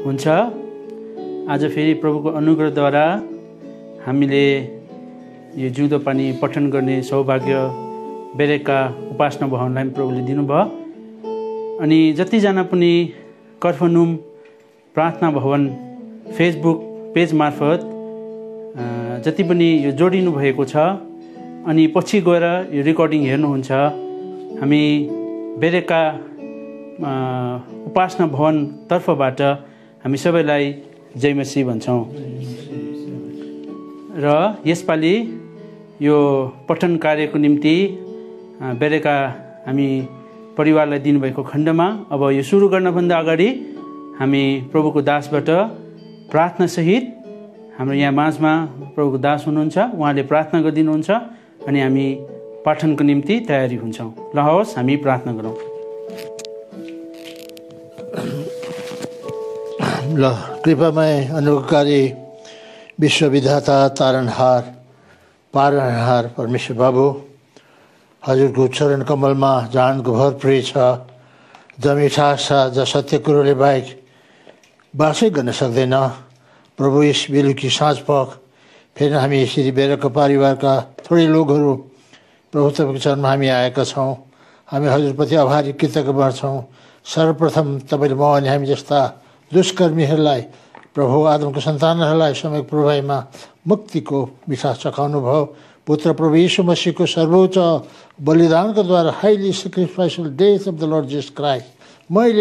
हुन्छ। आज फेरि प्रभुको अनुग्रहद्वारा हामीले यो जिउँदो पानी पठन गर्ने सौभाग्य बेरेका उपासना भवनलाई प्रभुले दिनुभयो। अनि जतिजना पनि कफरनहुम प्रार्थना भवन फेसबुक पेज मार्फत जति पनि यो जोडिनु भएको छ अनि पछि गएर यो रेकर्डिङ हेर्नुहुन्छ, हामी बेरेका उपासना भवन तर्फबाट हामी सबैलाई जय मसीह भन्छौँ। र यसपालि यो पठन कार्यको निम्ति बेरेका हामी परिवारलाई दिनुभएको खण्डमा अब यो सुरु गर्नभन्दा अगाडि हामी प्रभुको दासबाट प्रार्थना सहित हाम्रो यहाँ माझमा प्रभुको दास हुनुहुन्छ, उहाँले प्रार्थना गरिदिनुहुन्छ अनि हामी पाठनको निम्ति तयारी हुन्छौँ। ल होस् हामी प्रार्थना गरौँ। ल कृपामय अनुग्रहकारी विश्वविधाता तारनहार पालनहार परमेश्वर बाबु, हजुरको चरण कमलमा जानको भर प्रिय छ, जमिठा छ ज सत्य कुरोले बाहेक बासै गर्न सक्दैन। प्रभु यस बेलुकी साँझपख फेरि हामी यसरी बेरका परिवारका थोरै लोकहरू प्रभु तपाईँको चरणमा हामी आएका छौँ। हामी हजुरप्रति आभारी कृतज्ञ बढ्छौँ। सर्वप्रथम तपाईँले म अनि हामी जस्ता दुष्कर्मीहरूलाई प्रभु आदमको सन्तानहरूलाई समयको प्रभावमा मुक्तिको मिठास चखाउनु भयो। पुत्र प्रभु यीशु मसीहको सर्वोच्च बलिदानको द्वारा highly sacrificial death of the lord Jesus Christ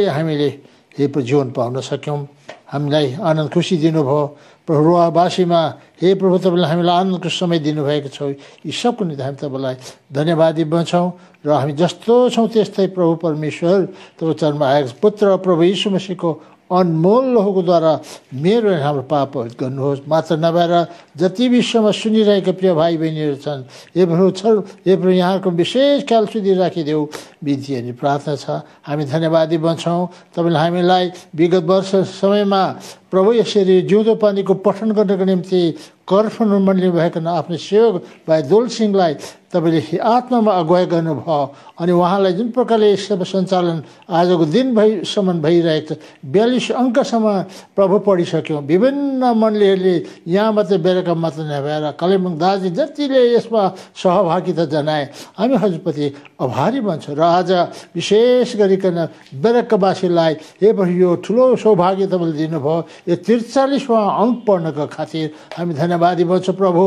हामीले हे जीवन पाउन सक्यौँ। हामीलाई आनन्द खुसी दिनुभयो। प्रभु रुवाबासीमा हे प्रभु तपाईँले हामीलाई आनन्दको समय दिनुभएको छ। यी सबको निम्ति हामी तपाईँलाई धन्यवादी बन्छौँ र हामी जस्तो छौँ त्यस्तै प्रभु परमेश्वर तपाईँको चरणमा आएको पुत्र प्रभु यीशु मसीहको अनमोल लहुको द्वारा मेरो हाम्रो पाप गर्नुहोस्। मात्र नभएर जति विश्वमा सुनिरहेका प्रिय भाइ बहिनीहरू छन्, हे प्रभु यहाँको विशेष ख्याल सुधि राखिदेऊ बिन्ती अनि प्रार्थना छ। हामी धन्यवादी बन्छौँ। तपाईँले हामीलाई विगत वर्ष समयमा प्रभु यसरी जिउँदो पानीको पठन गर्नको निम्ति कफरनहुम मण्डली भएका आफ्नो सेवक भाइ दोल सिंहलाई तपाईँले आत्मामा अगुवाई गर्नुभयो अनि उहाँलाई जुन प्रकारले सेवा सञ्चालन आजको दिनसम्म भइरहेको छ, 42 अङ्कसम्म प्रभु पढिसक्यौँ। विभिन्न मण्डलीहरूले यहाँ मात्रै बेरेका मात्र नभएर कालेबुङ दार्जिलिङ जतिले यसमा सहभागिता जनाए हामी हजुरप्रति आभारी बन्छौँ। र आज विशेष गरिकन बेरेकावासीलाई यो ठुलो सौभाग्य तपाईँले दिनुभयो। यो 43वां अङ्क पढ्नको खातिर हामी धन्यवादी बन्छौँ। प्रभु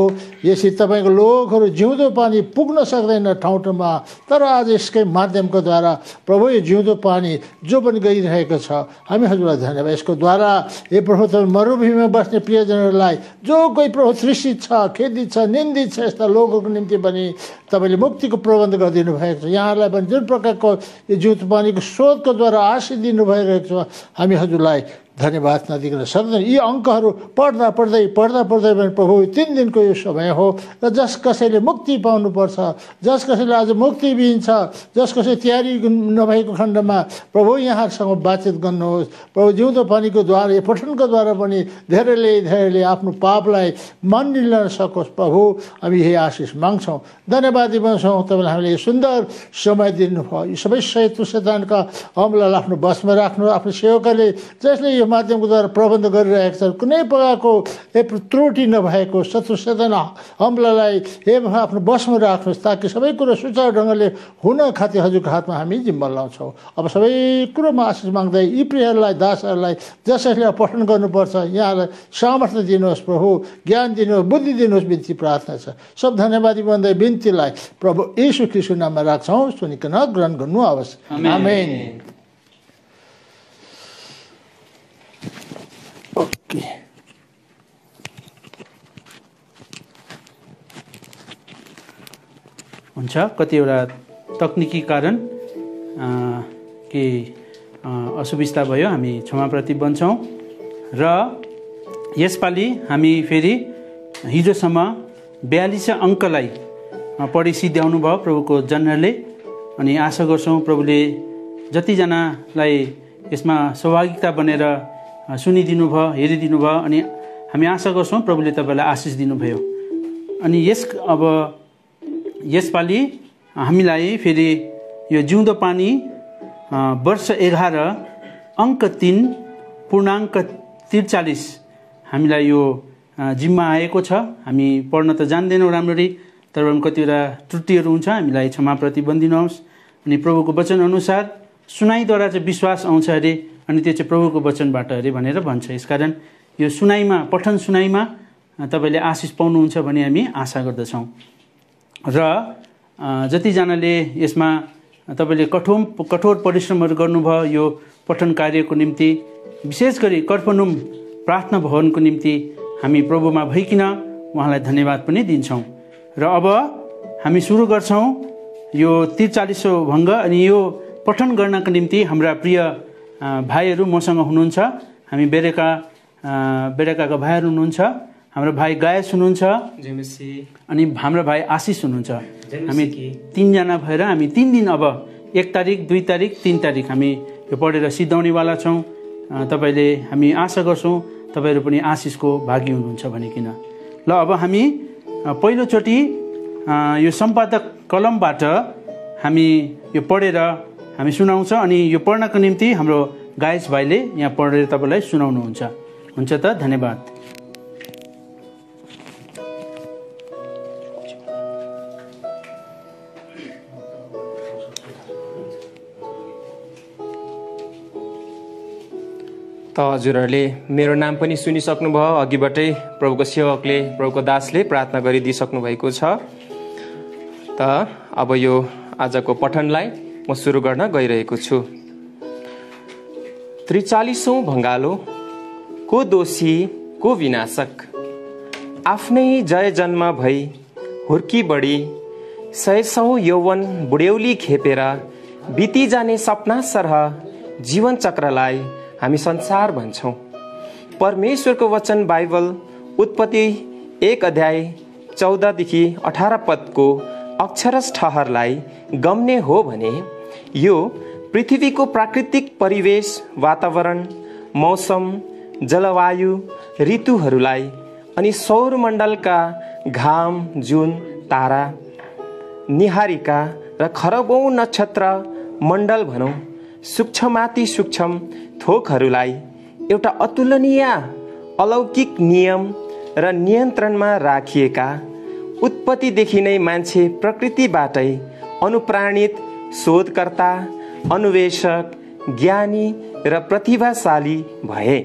यसरी तपाईँको लोकहरू जिउँदो पानी पुग्न सक्दैन ठाउँ ठाउँमा, तर आज यसकै माध्यमको द्वारा प्रभु यो जिउँदो पानी जो पनि गइरहेको छ हामी हजुरलाई धन्यवाद। यसको द्वारा हे प्रभु तपाईँ मरुभूमिमा बस्ने प्रियजनहरूलाई जो कोही प्रभु तृषित छ, खेदित छ, निन्दित छ, यस्ता लोकहरूको निम्ति पनि तपाईँले मुक्तिको प्रबन्ध गरिदिनु भएको छ। यहाँहरूलाई पनि जुन प्रकारको यो जिउँदो पानीको स्रोतको द्वारा आशीष दिनु भइरहेको छ हामी हजुरलाई धन्यवाद नदिकन सक्दैन। यी अङ्कहरू पढ्दा पढ्दै पनि प्रभु 3 दिनको यो समय हो र जस कसैले मुक्ति पाउनुपर्छ, जस कसैले आज मुक्ति बिन्छ, जस कसै तयारी नभएको खण्डमा प्रभु यहाँसँग बातचित गर्नुहोस्। प्रभु जिउँदो पानीको द्वारा यो पठनको द्वारा पनि धेरैले आफ्नो पापलाई मानिलिन सकोस्। प्रभु हामी यही आशिष माग्छौँ, धन्यवादी बन्छौँ। तपाईँले हामीले यो सुन्दर समय दिनुभयो। यो सबै शैतानका हमलालाई आफ्नो बसमा राख्नु, आफ्नो सेवकले जसले यो माध्यमको द्वारा प्रबन्ध गरिरहेको छ कुनै प्रकारको त्रुटि नभएको शत्रु शैतान हमलालाई आफ्नो बसमा राख्नुहोस् ताकि सबै कुरो सुचारू ढङ्गले हुन खातिर हजुरको हातमा हामी जिम्मा लाउँछौँ। अब सबै कुरोमा आशिष माग्दै यी प्रियहरूलाई दासहरूलाई जसले पठन गर्नुपर्छ यहाँलाई सामर्थ्य दिनुहोस्, प्रभु ज्ञान दिनुहोस्, बुद्धि दिनुहोस् बिन्ती प्रार्थना छ। सब धन्यवादी भन्दै बिन्तीलाई प्रभु यीशु ख्रीष्टको नाममा राख्छौँ। सुनिकन ग्रहण गर्नु आवश्यक। आमेन। ओके, हुन्छ। कतिवटा तकनिकी कारण के असुविस्ता भयो, हामी क्षमाप्रति बन्छौँ। र यसपालि हामी फेरि हिजोसम्म 42 अङ्कलाई पढी सिद्ध्याउनु भयो प्रभुको जनहरूले अनि आशा गर्छौँ प्रभुले जतिजनालाई यसमा सहभागिता बनेर सुनिदिनु भयो, हेरिदिनु भयो अनि हामी आशा गर्छौँ प्रभुले तपाईँलाई आशिष दिनुभयो। अनि अब यसपालि हामीलाई फेरि यो जिउँदो पानी वर्ष 11 अङ्क 3 पूर्णाङ्क 43 हामीलाई यो जिम्मा आएको छ। हामी पढ्न त जान्दैनौँ राम्ररी, तर कतिवटा त्रुटिहरू हुन्छ, हामीलाई क्षमा प्रतिबन्धिनुहोस्। अनि प्रभुको वचन अनुसार सुनाइद्वारा चाहिँ विश्वास आउँछ अरे, अनि त्यो चाहिँ प्रभुको वचनबाट अरे भनेर भन्छ। यसकारण यो सुनाइमा, पठन सुनाइमा तपाईँले आशिष पाउनुहुन्छ भन्ने हामी आशा गर्दछौँ। र जतिजनाले यसमा तपाईँले कठोर परिश्रमहरू गर्नुभयो यो पठन कार्यको निम्ति, विशेष गरी कर्फनुम प्रार्थना भवनको निम्ति हामी प्रभुमा भइकन उहाँलाई धन्यवाद पनि दिन्छौँ। र अब हामी सुरु गर्छौँ यो 43औं भङ्ग। अनि यो पठन गर्नको निम्ति हाम्रा प्रिय भाइहरू मसँग हुनुहुन्छ। हामी बेरेकाका भाइहरू हुनुहुन्छ, हाम्रो भाइ गायस हुनुहुन्छ, अनि हाम्रो भाइ आशिष हुनुहुन्छ। हामी 3 जना भएर हामी 3 दिन, अब 1 तारिक, 2 तारिक, 3 तारिक हामी यो पढेर सिद्धाउनेवाला छौँ। तपाईँले, हामी आशा गर्छौँ तपाईँहरू पनि आशिषको भागी हुनुहुन्छ भनिकन। ल अब हामी पहिलोचोटि यो सम्पादक कलमबाट हामी यो पढेर हामी सुनाउँछ। अनि यो पढ्नको निम्ति हाम्रो गायस भाइले यहाँ पढेर तपाईँलाई सुनाउनुहुन्छ। हुन्छ त, धन्यवाद। त हजुरहरूले मेरो नाम पनि सुनिसक्नुभयो। अघिबाटै प्रभुको सेवकले, प्रभुको दासले प्रार्थना गरिदिइसक्नु भएको छ। त अब यो आजको पठनलाई म सुरु गर्न गइरहेको छु। 43औं भङ्गालो, को दोषी को विनाशक, आफ्नै जय जन्म भई हुर्की बढी 100 यौवन बुढ्यौली खेपेर बिति जाने सपना सरह जीवन चक्रलाई हामी संसार भन्छौँ। परमेश्वरको वचन बाइबल उत्पत्ति 1 अध्याय 14 देखि 18 पदको अक्षरश ठहरलाई गम्ने हो भने यो पृथ्वीको प्राकृतिक परिवेश, वातावरण, मौसम, जलवायु, ऋतुहरूलाई अनि सौरमण्डलका घाम, जुन, तारा, निहारिका र खरबौं नक्षत्र मण्डल भनौँ, सूक्ष्ममाथि सूक्ष्म थोकहरूलाई एउटा अतुलनीय अलौकिक नियम र नियन्त्रणमा राखिएका, उत्पत्तिदेखि नै मान्छे प्रकृतिबाटै अनुप्राणित शोधकर्ता, अन्वेषक, ज्ञानी र प्रतिभाशाली भए।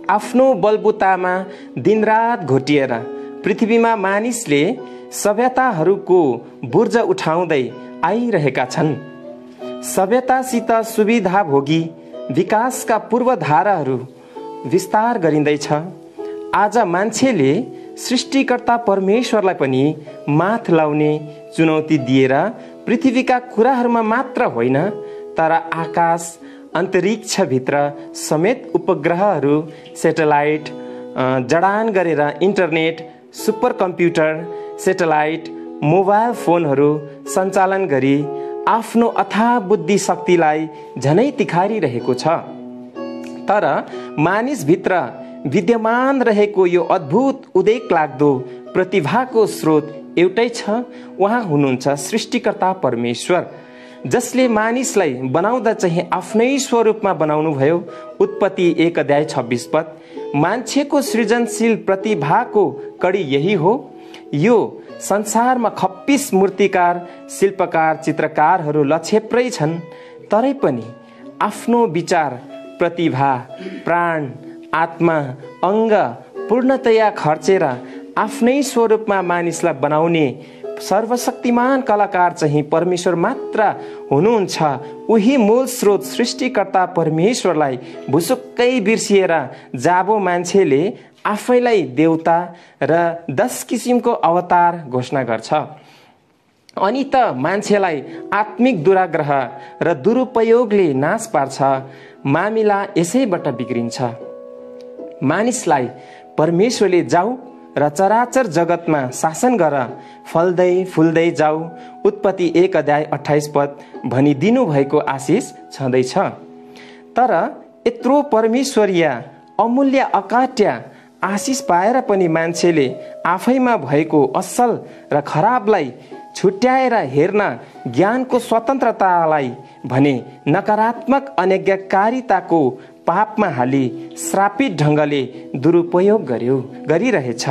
आफ्नो बलबुतामा दिनरात घोटिएर पृथ्वीमा मानिसले सभ्यताहरूको बुर्ज उठाउँदै आइरहेका छन्। सभ्यतासित सुविधा भोगी विकासका पूर्वधाराहरू विस्तार गरिँदैछ। आज मान्छेले सृष्टिकर्ता परमेश्वरलाई पनि माथ लाउने चुनौती दिएर पृथ्वीका कुराहरूमा मात्र होइन, तर आकाश अन्तरिक्षभित्र समेत उपग्रहहरू, सेटेलाइट जडान गरेर internet, super computer, satellite, mobile फोनहरू सञ्चालन गरी आफ्नो अथाह बुद्धि शक्तिलाई झनै तिखारिरहेको छ। तर मानिसभित्र विद्यमान रहेको यो अद्भुत उदेक लाग्दो प्रतिभाको स्रोत एउटै छ। उहाँ हुनुहुन्छ सृष्टिकर्ता परमेश्वर, जसले मानिसलाई बनाउँदा चाहिँ आफ्नै स्वरूपमा बनाउनु भयो। उत्पत्ति 1 अध्याय 26 पद। मान्छेको सृजनशील प्रतिभाको कडी यही हो। यो संसारमा 26 मूर्तिकार, शिल्पकार, चित्रकारहरू लछेप्रै छन्, तरै पनि आफ्नो विचार, प्रतिभा, प्राण, आत्मा, अङ्ग पूर्णतया खर्चेर आफ्नै स्वरूपमा मानिसलाई बनाउने सर्वशक्तिमान कलाकार चाहिँ परमेश्वर मात्र हुनुहुन्छ। उही मूल स्रोत सृष्टिकर्ता परमेश्वरलाई भुसुक्कै बिर्सिएर जाबो मान्छेले आफैलाई देवता र 10 किसिमको अवतार घोषणा गर्छ। अनि त मान्छेलाई आत्मिक दुराग्रह र दुरुपयोगले नाश पार्छ। मामिला यसैबाट बिग्रिन्छ। मानिसलाई परमेश्वरले जाऊ र चराचर जगतमा शासन गर, फल्दै फुल्दै जाऊ, उत्पत्ति 1 अध्याय 28 पद भनिदिनु भएको आशिष छँदैछ। तर यत्रो परमेश्वरीय अमूल्य अकाट्य आशिष पाएर पनि मान्छेले आफैमा भएको असल र खराबलाई छुट्याएर हेर्न ज्ञानको स्वतन्त्रतालाई भने नकारात्मक अनैज्ञाकारिताको पापमा हाली श्रापित ढङ्गले दुरुपयोग गरिरहेछ।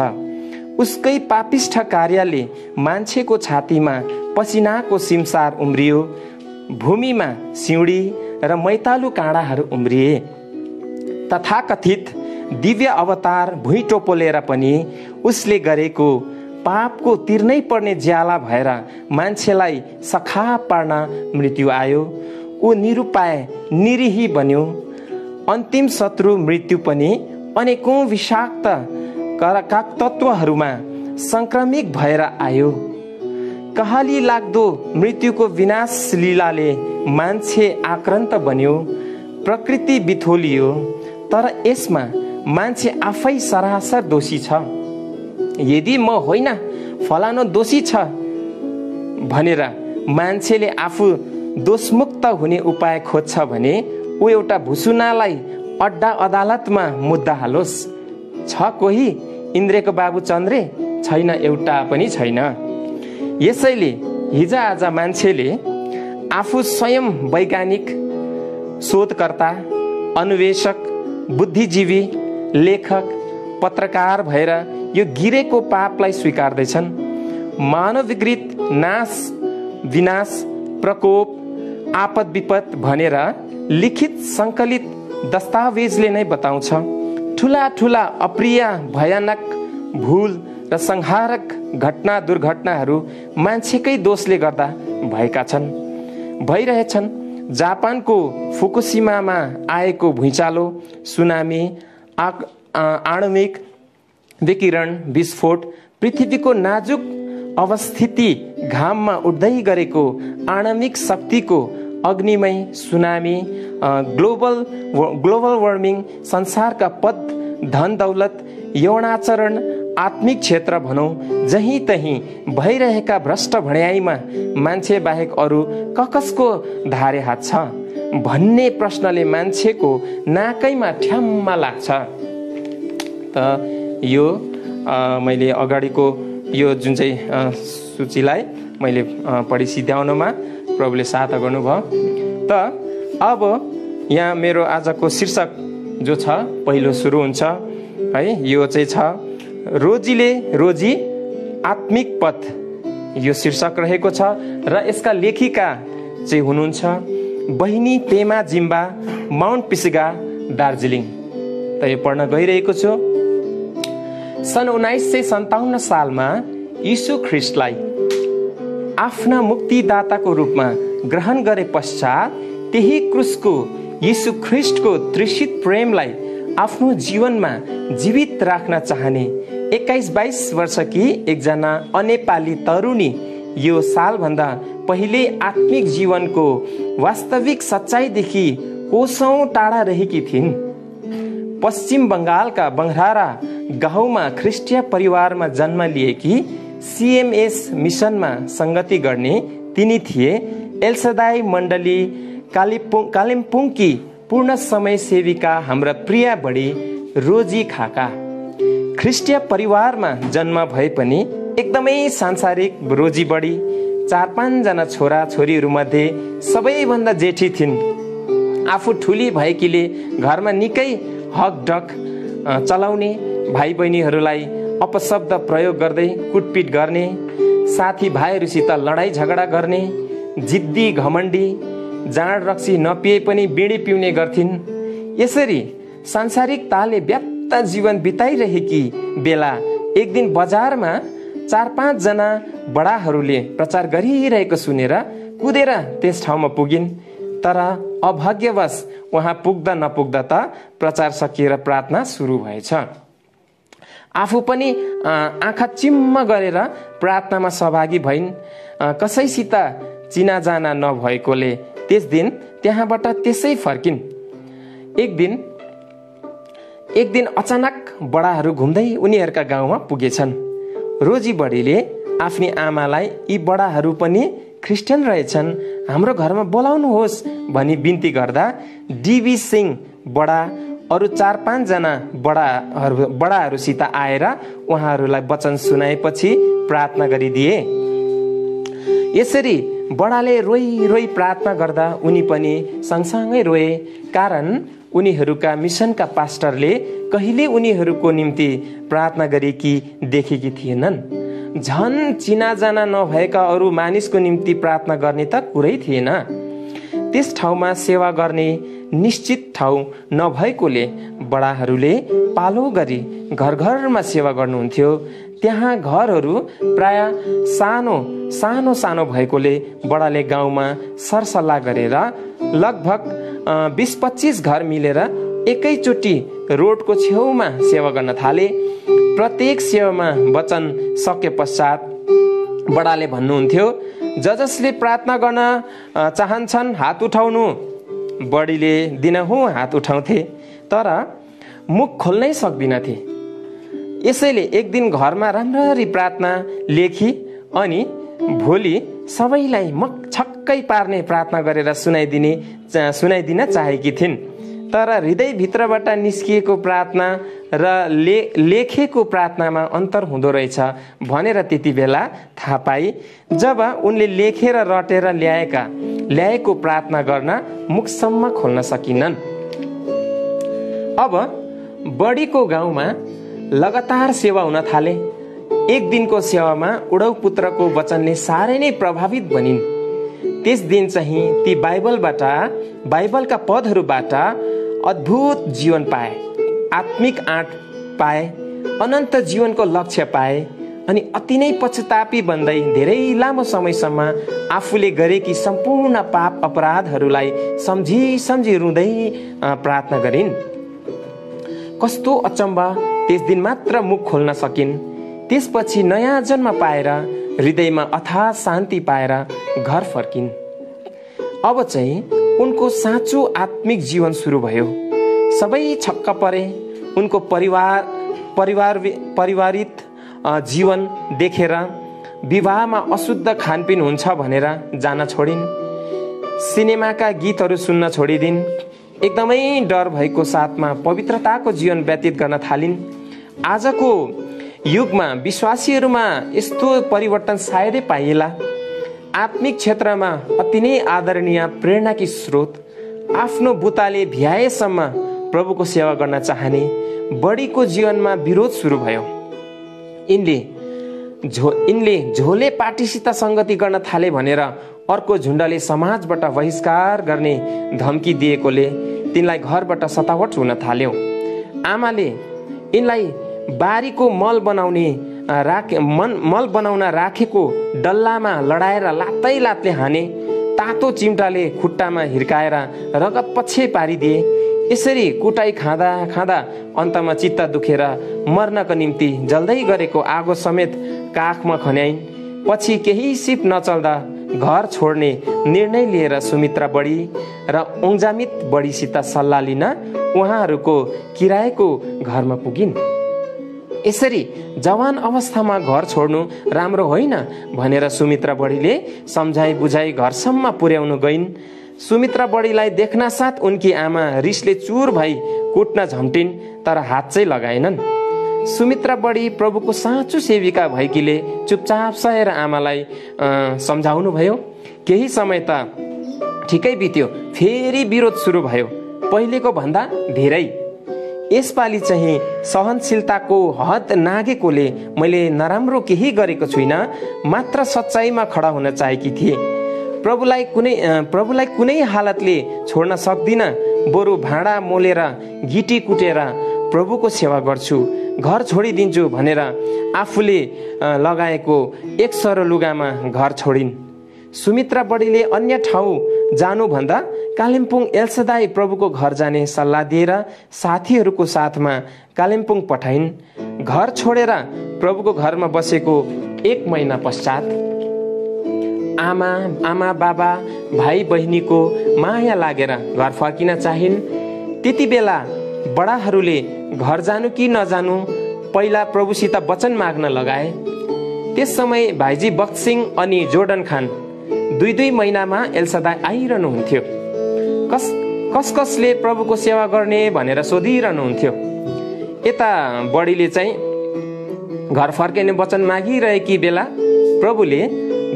उसकै पापिष्ठ कार्यले मान्छेको छातीमा पसिनाको सिमसार उम्रियो, भूमिमा सिउँडी र मैतालु काँडाहरू उम्रिए। तथाकथित दिव्य अवतार भुइँ टोपोलेर पनि उसले गरेको पापको तिर्नै पर्ने ज्याला भएर मान्छेलाई सखा पार्न मृत्यु आयो। ऊ निरुपाय निरीही बन्यो। अन्तिम शत्रु मृत्यु पनि अनेकौं विषाक्त तत्त्वहरूमा संक्रमित भएर आयो। कहाली लाग्दो मृत्युको विनाश लीलाले मान्छे आक्रान्त बन्यो, प्रकृति बिथोलियो। तर यसमा मान्छे आफै सरासर दोषी छ। यदि म होइन फलानो दोषी छ भनेर मान्छेले आफू दोषमुक्त हुने उपाय खोज्छ भने ऊ एउटा भुसुनालाई अड्डा अदालतमा मुद्दा हालोस्। छ कोही इन्द्रको बाबु चन्द्रे? छैन, एउटा पनि छैन। यसैले हिजोआज मान्छेले आफू स्वयं वैज्ञानिक, शोधकर्ता, अन्वेषक, बुद्धिजीवी, लेखक, पत्रकार भएर यो गिरेको पापलाई स्वीकार्दैछन्। मानवविकृत नाश, विनाश, प्रकोप, आपद विपद भनेर लिखित सङ्कलित दस्तावेजले नै बताउँछ। ठुला ठुला अप्रिय, भयानक, भूल र संहारक घटना दुर्घटनाहरू मान्छेकै दोषले गर्दा भएका छन्, भइरहेछन्। जापानको फुकुशिमामा आएको भुइँचालो, सुनामी, आणविक विकिरण विस्फोट, पृथ्वीको नाजुक अवस्थिति, घाममा उड्दै गरेको आणविक शक्तिको अग्निमय सुनामी, ग्लोबल वार्मिङ, संसारका पद, धन दौलत, यौनाचरण, आत्मिक क्षेत्र भनौँ, जहीँ तहीँ भइरहेका भ्रष्ट भण्याइमा मान्छे बाहेक अरू कसको धारे हात छ भन्ने प्रश्नले मान्छेको नाकैमा ठ्याम्मा लाग्छ। त यो मैले अगाडिको यो जुन चाहिँ सूचीलाई मैले पढी सिध्याउनमा प्रभुले सहायता गर्नुभयो। त अब यहाँ मेरो आजको शीर्षक जो छ पहिलो सुरु हुन्छ है, यो चाहिँ छ रोजीले रोजी आत्मिक पथ। यो शीर्षक रहेको छ र यसका लेखिका चाहिँ हुनुहुन्छ बहिनी पेमा जिम्बा, माउन्ट पिसिगा, दार्जिलिङ। त यो पढ्न गइरहेको छु। सन् 1957 सालमा यीशु ख्रिस्टलाई आफ्ना मुक्तिदाताको रूपमा ग्रहण गरे पश्चात त्यही क्रुसको यीशु ख्रिस्टको त्रिषित प्रेमलाई आफ्नो जीवनमा जीवित राख्न चाहने 21-22 वर्षकी एकजना अनेपाली तरुणी यो सालभन्दा पहिले आत्मिक जीवनको वास्तविक सच्चाइदेखि कोसौं टाढा रहेकी थिइन्। पश्चिम बङ्गालका बङ्गरारा गाउँमा ख्रिस्टीय परिवारमा जन्म लिएकी सीएमएस मिसनमा संगति गर्ने तिनी थिए एल्सदाई मण्डली कालिम्पोङकी पूर्ण समय सेविका हाम्रा प्रिया बढी रोजी खाका। ख्रिस्टीय परिवारमा जन्म भए पनि एकदमै सांसारिक रोजी बढी 4-5 जना छोरा छोरीहरू मध्ये सबैभन्दा जेठी थिइन्। आफू ठुली भएकीले घरमा निकै हकढक चलाउने, भाइ बहिनीहरूलाई अपशब्द प्रयोग गर्दै कुटपिट गर्ने, साथी भाइहरूसित लडाई झगडा गर्ने, जिद्दी घमण्डी, जाँड रक्सी नपिए पनि बिडी पिउने गर्थिन्। यसरी सांसारिकताले व्याप्त जीवन बिताइरहेकी बेला एक दिन बजारमा 4-5 जना बडाहरूले प्रचार गरिरहेको सुनेर कुदेर त्यस ठाउँमा पुगिन्। तर अभाग्यवश वहाँ पुग्दा नपुग्दा त प्रचार सकिएर प्रार्थना सुरु भएछ। आफू पनि आँखा चिम्म गरेर प्रार्थनामा सहभागी भइन्। कसैसित चिनाजाना नभएकोले त्यस दिन त्यहाँबाट त्यसै फर्किन्। एक दिन अचानक बडाहरू घुम्दै उनीहरूका गाउँमा पुगेछन्। रोजी बडीले आफ्नी आमालाई यी बडाहरू पनि ख्रिस्टियन रहेछन्, हाम्रो घरमा बोलाउनुहोस् भनी बिन्ती गर्दा डीबी सिंह बडा अरू 4-5 जना बडाहरूसित आएर उहाँहरूलाई वचन सुनाएपछि प्रार्थना गरिदिए। यसरी बडाले रोई रोई प्रार्थना गर्दा उनी पनि सँगसँगै रोए, कारण उनीहरूका मिसनका पास्टरले कहिले उनीहरूको निम्ति प्रार्थना गरेकी देखेकी थिएनन्। झन् चिनाजाना नभएका अरू मानिसको निम्ति प्रार्थना गर्ने त कुरै थिएन। त्यस ठाउँमा सेवा गर्ने निश्चित ठाउँ नभएकोले बडाहरूले पालो गरी घर घरमा सेवा गर्नुहुन्थ्यो। त्यहाँ घरहरू प्राय सानो सानो भएकोले बडाले गाउँमा सरसल्लाह गरेर लगभग 20-25 घर मिलेर एकैचोटि रोडको छेउमा सेवा गर्न थाले। प्रत्येक सेवामा वचन सके पश्चात बडाले भन्नुहुन्थ्यो, जसले प्रार्थना गर्न चाहन्छन् हात उठाउनु। बडीले दिनहुँ हात उठाउँथे, तर मुख खोल्नै सक्दिनथे। यसैले एक दिन घरमा राम्ररी प्रार्थना लेखी अनि भोलि सबैलाई छक्कै पार्ने प्रार्थना गरेर सुनाइदिन चाहेकी थिइन्। तर हृदयभित्रबाट निस्किएको प्रार्थना र लेखेको प्रार्थनामा अन्तर हुँदो रहेछ भनेर त्यति बेला थाहा पाई, जब उनले लेखेर रटेर ल्याएको प्रार्थना गर्न मुखसम्म खोल्न सकिनन्। अब बडीको गाउँमा लगातार सेवा हुन थाले। एक दिनको सेवामा उडौ पुत्रको वचनले साह्रै नै प्रभावित बनिन्। त्यस दिन चाहिँ ती बाइबलका पदहरूबाट अद्भुत जीवन पाए, आत्मिक आँट पाए, अनन्त जीवनको लक्ष्य पाए अनि अति नै पश्चातापी बन्दै धेरै लामो समयसम्म आफूले गरेकी सम्पूर्ण पाप अपराधहरूलाई सम्झी रुँदै प्रार्थना गरिन्। कस्तो अचम्म, त्यस दिन मात्र मुख खोल्न सकिन्। त्यसपछि नयाँ जन्म पाएर हृदयमा अथाह शान्ति पाएर घर फर्किन्। अब चाहिँ उनको साँचो आत्मिक जीवन सुरु भयो। सबै छक्क परे। उनको परिवारित जीवन देखेर विवाहमा अशुद्ध खानपिन हुन्छ भनेर जान छोडिन्। सिनेमाका गीतहरू सुन्न छोडिदिन्। एकदमै डर भएको साथमा पवित्रताको जीवन व्यतीत गर्न थालिन्। आजको युगमा विश्वासीहरूमा यस्तो परिवर्तन सायदै पाइएला। आत्मिक क्षेत्रमा अति नै आदरणीय प्रेरणाकी स्रोत, आफ्नो बुताले भ्याएसम्म प्रभुको सेवा गर्न चाहने बडीको जीवनमा विरोध सुरु भयो। यिनले झोले पार्टीसित संगति गर्न थाले भनेर अर्को झुण्डले समाजबाट बहिष्कार गर्ने धम्की दिएकोले तिनलाई घरबाट सतावट हुन थाल्यो। आमाले यिनलाई बारीको मल बनाउन राखेको डल्लामा लडाएर लातले हाने। तातो चिम्टाले खुट्टामा हिर्काएर रगत पछि पारिदिए। यसरी कुटाई खाँदा अन्तमा चित्त दुखेर मर्नको निम्ति जल्दै गरेको आगो समेत काखमा खन्याइन्। पछि केही सिप नचल्दा घर छोड्ने निर्णय लिएर सुमित्रा बडी र ओङ्जामित बडीसित सल्लाह लिन उहाँहरूको किरायको घरमा पुगिन्। यसरी जवान अवस्थामा घर छोड्नु राम्रो होइन भनेर सुमित्रा बडीले सम्झाइ बुझाइ घरसम्म पुर्याउनु गइन्। सुमित्रा बडीलाई देख्न साथ उनकी आमा रिसले चुर भई कुट्न झम्टिन्, तर हात चाहिँ लगाएनन्। सुमित्रा बडी प्रभुको साँचो सेविका भएकीले चुपचाप सहेर आमालाई सम्झाउनु भयो। केही समय त ठिकै बित्यो, फेरि विरोध सुरु भयो, पहिलेको भन्दा धेरै। यसपालि चाहिँ सहनशीलताको हद नागेकोले मैले नराम्रो केही गरेको छुइनँ, मात्र सच्चाइमा खडा हुन चाहेकी थिए। प्रभुलाई कुनै हालतले छोड्न सक्दिनँ। बरु भाँडा मोलेर गिटी कुटेर प्रभुको सेवा गर्छु, घर छोडिदिन्छु भनेर आफूले लगाएको एक सरो लुगामा घर छोडिन्। सुमित्रा बडीले अन्य ठाउँ जानुभन्दा कालिम्पोङ एल्सादाई प्रभुको घर जाने सल्लाह दिएर साथीहरूको साथमा कालिम्पोङ पठाइन्। घर छोडेर प्रभुको घरमा बसेको 1 महिना पश्चात आमा बाबा भाइ बहिनीको माया लागेर घर फर्किन चाहिन्। त्यति बेला बडाहरूले घर जानु कि नजानु पहिला प्रभुसित वचन माग्न लगाए। त्यस समय भाइजी बक्सिङ अनि जोर्डन खान 2 महिनामा एल्सादाई आइरहनुहुन्थ्यो। कसले प्रभुको सेवा गर्ने भनेर सोधिरहनुहुन्थ्यो। यता बडीले चाहिँ घर फर्किने वचन मागिरहेकी बेला प्रभुले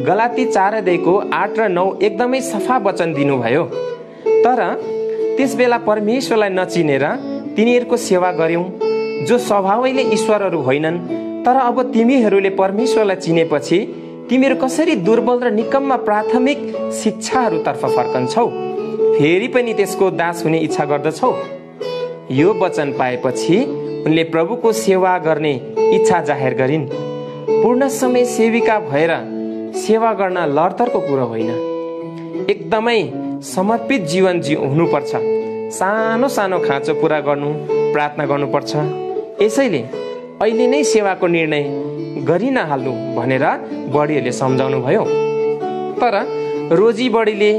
गलाती 4:8 र 9 एकदमै सफा वचन दिनुभयो। तर त्यस बेला परमेश्वरलाई नचिनेर तिनीहरूको सेवा गर्यौं, जो स्वभावैले ईश्वरहरू होइनन्। तर अब तिमीहरूले परमेश्वरलाई चिनेपछि तिमीहरू कसरी दुर्बल र निकम्मा प्राथमिक शिक्षाहरूतर्फ फर्कन्छौ, फेरि पनि त्यसको दास हुने इच्छा गर्दछौ। यो वचन पाएपछि उनले प्रभुको सेवा गर्ने इच्छा जाहेर गरिन्। पूर्ण समय सेविका भएर सेवा गर्न लडतरको कुरो होइन, एकदमै समर्पित जीवन हुनुपर्छ। सानो सानो खाँचो पूरा गर्नु प्रार्थना गर्नुपर्छ। यसैले अहिले नै सेवाको निर्णय गरि नहाल्नु भनेर बडीहरूले सम्झाउनु भयो। तर रोजी बडीले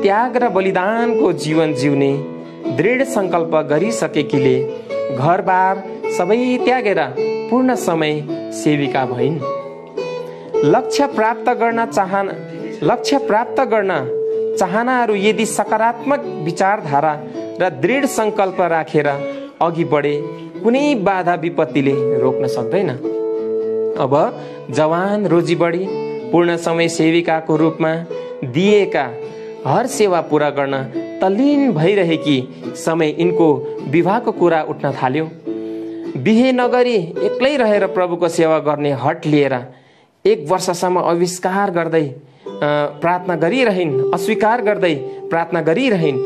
त्याग र बलिदानको जीवन जिउने दृढ संकल्प गरिसकेकीले घरबार सबै त्यागेर पूर्ण समय सेविका भइन्। लक्ष्य प्राप्त गर्न चाहनाहरू यदि सकारात्मक विचारधारा र दृढ संकल्प राखेर अघि बढे कुनै बाधा विपत्तिले रोक्न सक्दैन। अब जवान रोजी बढी पूर्ण समय सेविकाको रूपमा दिएका हर सेवा पूरा गर्न तल्लीन भइरहेकी समय यिनको विवाहको कुरा उठ्न थाल्यो। बिहे नगरी एक्लै रहेर प्रभुको सेवा गर्ने हट लिएर 1 वर्षसम्म अस्वीकार गर्दै प्रार्थना गरिरहन्।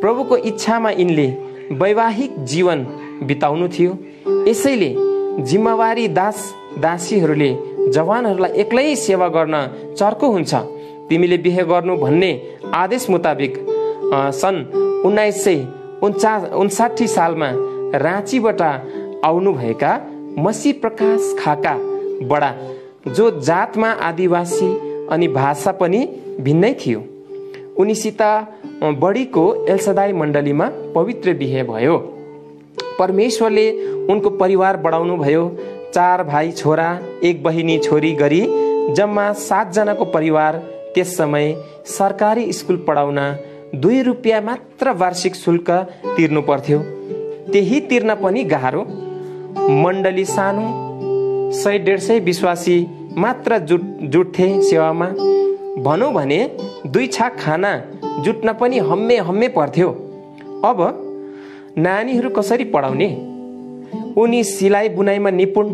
प्रभुको इच्छामा यिनले वैवाहिक जीवन बिताउनु थियो। यसैले जिम्मेवारी दासीहरूले जवानहरूलाई एक्लै सेवा गर्न चर्को हुन्छ। तिमीले बिहे गर्नु भन्ने आदेश मुताबिक सन् 1959 सालमा राँचीबाट आउनुभएका मसी प्रकाश खाका बडा, जो जातमा आदिवासी अनि भाषा पनि भिन्नै थियो, उनीसित बडीको एल्सदाई मण्डलीमा पवित्र बिहे भयो। परमेश्वरले उनको परिवार बढाउनु भयो। 4 भाइ छोरा 1 बहिनी छोरी गरी जम्मा 7 जनाको परिवार। त्यस समय सरकारी स्कुल पढाउन 2 रुपियाँ मात्र वार्षिक शुल्क तिर्नु पर्थ्यो। त्यही तिर्न पनि गाह्रो। मण्डली सानो, 100-150 विश्वासी मात्र जुट्थे सेवामा। भनौँ भने 2 छाक खाना जुट्न पनि हम्मे पर्थ्यो। अब नानीहरू कसरी पढाउने? उनी सिलाइ बुनाइमा निपुण,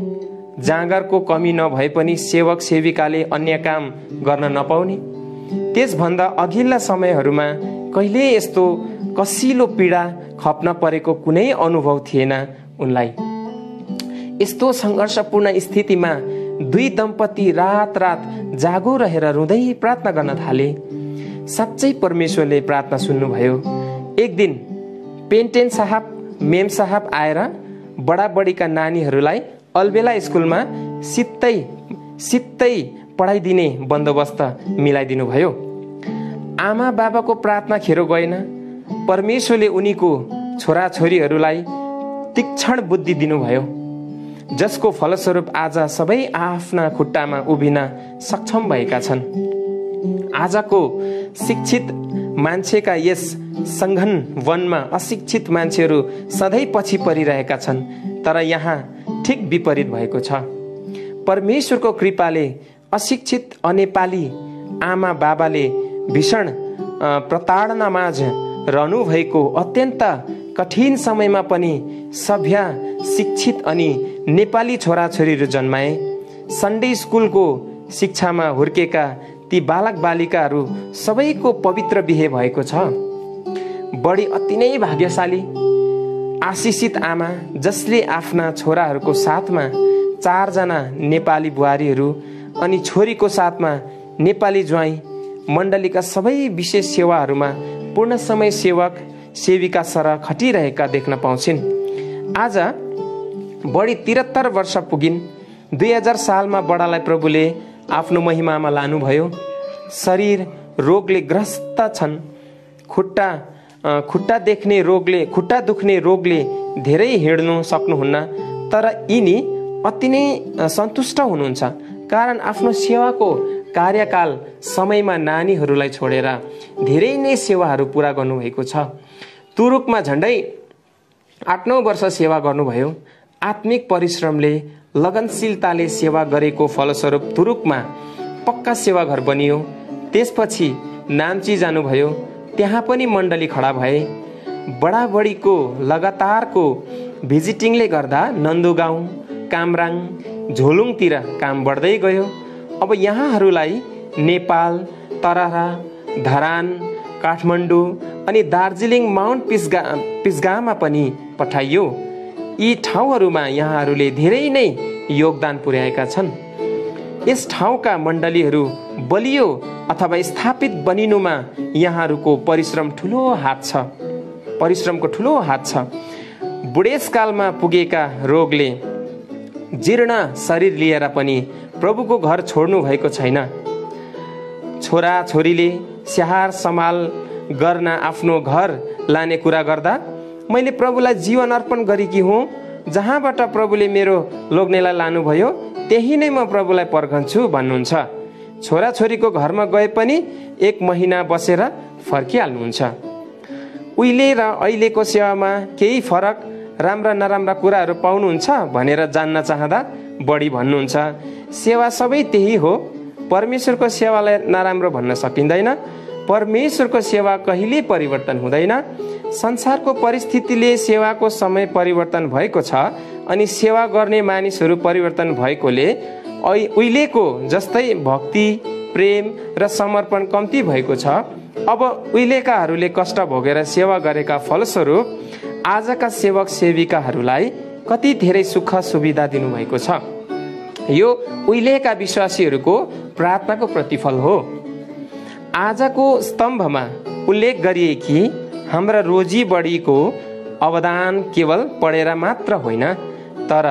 जाँगरको कमी नभए पनि सेवक सेविकाले अन्य काम गर्न नपाउने। त्यसभन्दा अघिल्ला समयहरूमा कहिले यस्तो कसिलो पीडा खप्न परेको कुनै अनुभव थिएन उनलाई। यस्तो सङ्घर्षपूर्ण स्थितिमा 2 दम्पति रात जागो रहेर रुँदै प्रार्थना गर्न थाले। साँच्चै परमेश्वरले प्रार्थना सुन्नुभयो। एक दिन पेन्टेन साहब मेम साहब आएर बडाबडीका नानीहरूलाई अलबेला स्कुलमा सित्तै पढाइदिने बन्दोबस्त मिलाइदिनु भयो। आमा बाबाको प्रार्थना खेरो गएन। परमेश्वरले उनीको छोराछोरीहरूलाई तीक्ष्ण बुद्धि दिनुभयो, जसको फलस्वरूप आज सबै आफ्ना खुट्टामा उभिन सक्षम भएका छन्। आजको शिक्षित मान्छेका यस सङ्घन वनमा अशिक्षित मान्छेहरू सधैँ पछि परिरहेका छन्। तर यहाँ ठिक विपरीत भएको छ। परमेश्वरको कृपाले अशिक्षित अनेपाली आमा बाबाले भीषण प्रताडनामाझ रहनु भएको अत्यन्त कठिन समयमा पनि सभ्य शिक्षित अनि नेपाली छोराछोरीहरू जन्माए। सन्डे स्कुलको शिक्षामा हुर्केका ती बालक बालिकाहरू सबैको पवित्र बिहे भएको छ। बडी अति नै भाग्यशाली आशिषित आमा, जसले आफ्ना छोराहरूको साथमा 4 जना नेपाली बुहारीहरू अनि छोरीको साथमा नेपाली ज्वाइँ मण्डलीका सबै विशेष सेवाहरूमा पूर्ण समय सेवक सेविका सरह खटिरहेका देख्न पाउँछिन्। आज बडी 73 वर्ष पुगिन्। 2000 सालमा बडालाई प्रभुले आफ्नो महिमामा लानुभयो। शरीर रोगले ग्रस्त छन्। खुट्टा दुख्ने रोगले धेरै हिँड्नु सक्नुहुन्न। तर यिनी अति नै सन्तुष्ट हुनुहुन्छ, कारण आफ्नो सेवाको कार्यकाल समयमा नानीहरूलाई छोडेर धेरै नै सेवाहरू पुरा गर्नुभएको छ। तुरुकमा झन्डै 8-9 वर्ष सेवा गर्नुभयो। आत्मिक परिश्रमले लगनशीलताले सेवा गरेको फलस्वरूप तुरुकमा पक्का सेवा घर बनियो। त्यसपछि नाम्ची जानुभयो, त्यहाँ पनि मण्डली खडा भए। बडाबडीको लगातारको भिजिटिङले गर्दा नन्दुगाउँ, कामराङ, झोलुङतिर काम बढ्दै गयो। अब यहाँहरूलाई नेपाल, तरारा, धरान, काठमाडौँ अनि दार्जिलिङ माउन्ट पिस्गामा पनि पठाइयो। यी ठाउँहरूमा यहाँहरूले धेरै नै योगदान पुर्याएका छन्। यस ठाउँका मण्डलीहरू बलियो अथवा स्थापित बनिनुमा यहाँहरूको परिश्रमको ठुलो हात छ। बुढेसकालमा पुगेका रोगले जीर्ण शरीर लिएर पनि प्रभुको घर छोड्नु भएको छैन। छोरा छोरीले स्याहार सम्हाल गर्न आफ्नो घर लाने कुरा गर्दा मैले प्रभुलाई जीवन अर्पण गरेकी हुँ। जहाँबाट प्रभुले मेरो लोग्नेलाई लानुभयो त्यही नै म प्रभुलाई पर्खन्छु भन्नुहुन्छ। छोराछोरीको घरमा गए पनि 1 महिना बसेर फर्किहाल्नुहुन्छ। उहिले र अहिलेको सेवामा केही फरक, राम्रा नराम्रा कुराहरू पाउनुहुन्छ भनेर जान्न चाहँदा बढी भन्नुहुन्छ। सेवा सबै त्यही हो। परमेश्वरको सेवालाई नराम्रो भन्न सकिँदैन। परमेश्वरको सेवा कहिल्यै परिवर्तन हुँदैन। संसारको परिस्थितिले सेवाको समय परिवर्तन भएको छ अनि सेवा गर्ने मानिसहरू परिवर्तन भएकोले उहिलेको जस्तै भक्ति, प्रेम र समर्पण कम्ती भएको छ। अब उहिलेकाहरूले कष्ट भोगेर सेवा गरेका फलस्वरूप आजका सेवक सेविकाहरूलाई कति धेरै सुख सुविधा दिनुभएको छ। यो उहिलेका विश्वासीहरूको प्रार्थनाको प्रतिफल हो। आजको स्तम्भमा उल्लेख गरिए कि हाम्रा रोजी बढीको अवदान केवल पढेर मात्र होइन, तर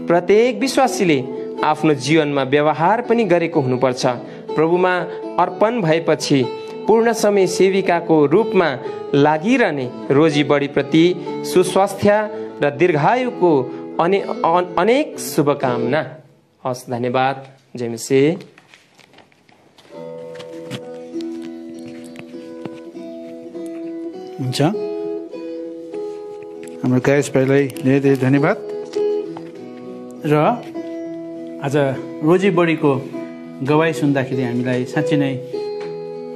प्रत्येक विश्वासीले आफ्नो जीवनमा व्यवहार पनि गरेको हुनुपर्छ। प्रभुमा अर्पण भएपछि पूर्ण समय सेविकाको रूपमा लागिरहने रोजी बढीप्रति सुस्वास्थ्य र दीर्घायुको अनेक शुभकामना। हस्, धन्यवाद। जय मसीह। हुन्छ, हाम्रो गायस भाइलाई धेरै धेरै धन्यवाद। र आज रोजी बढीको गवाई सुन्दाखेरि हामीलाई साँच्चै नै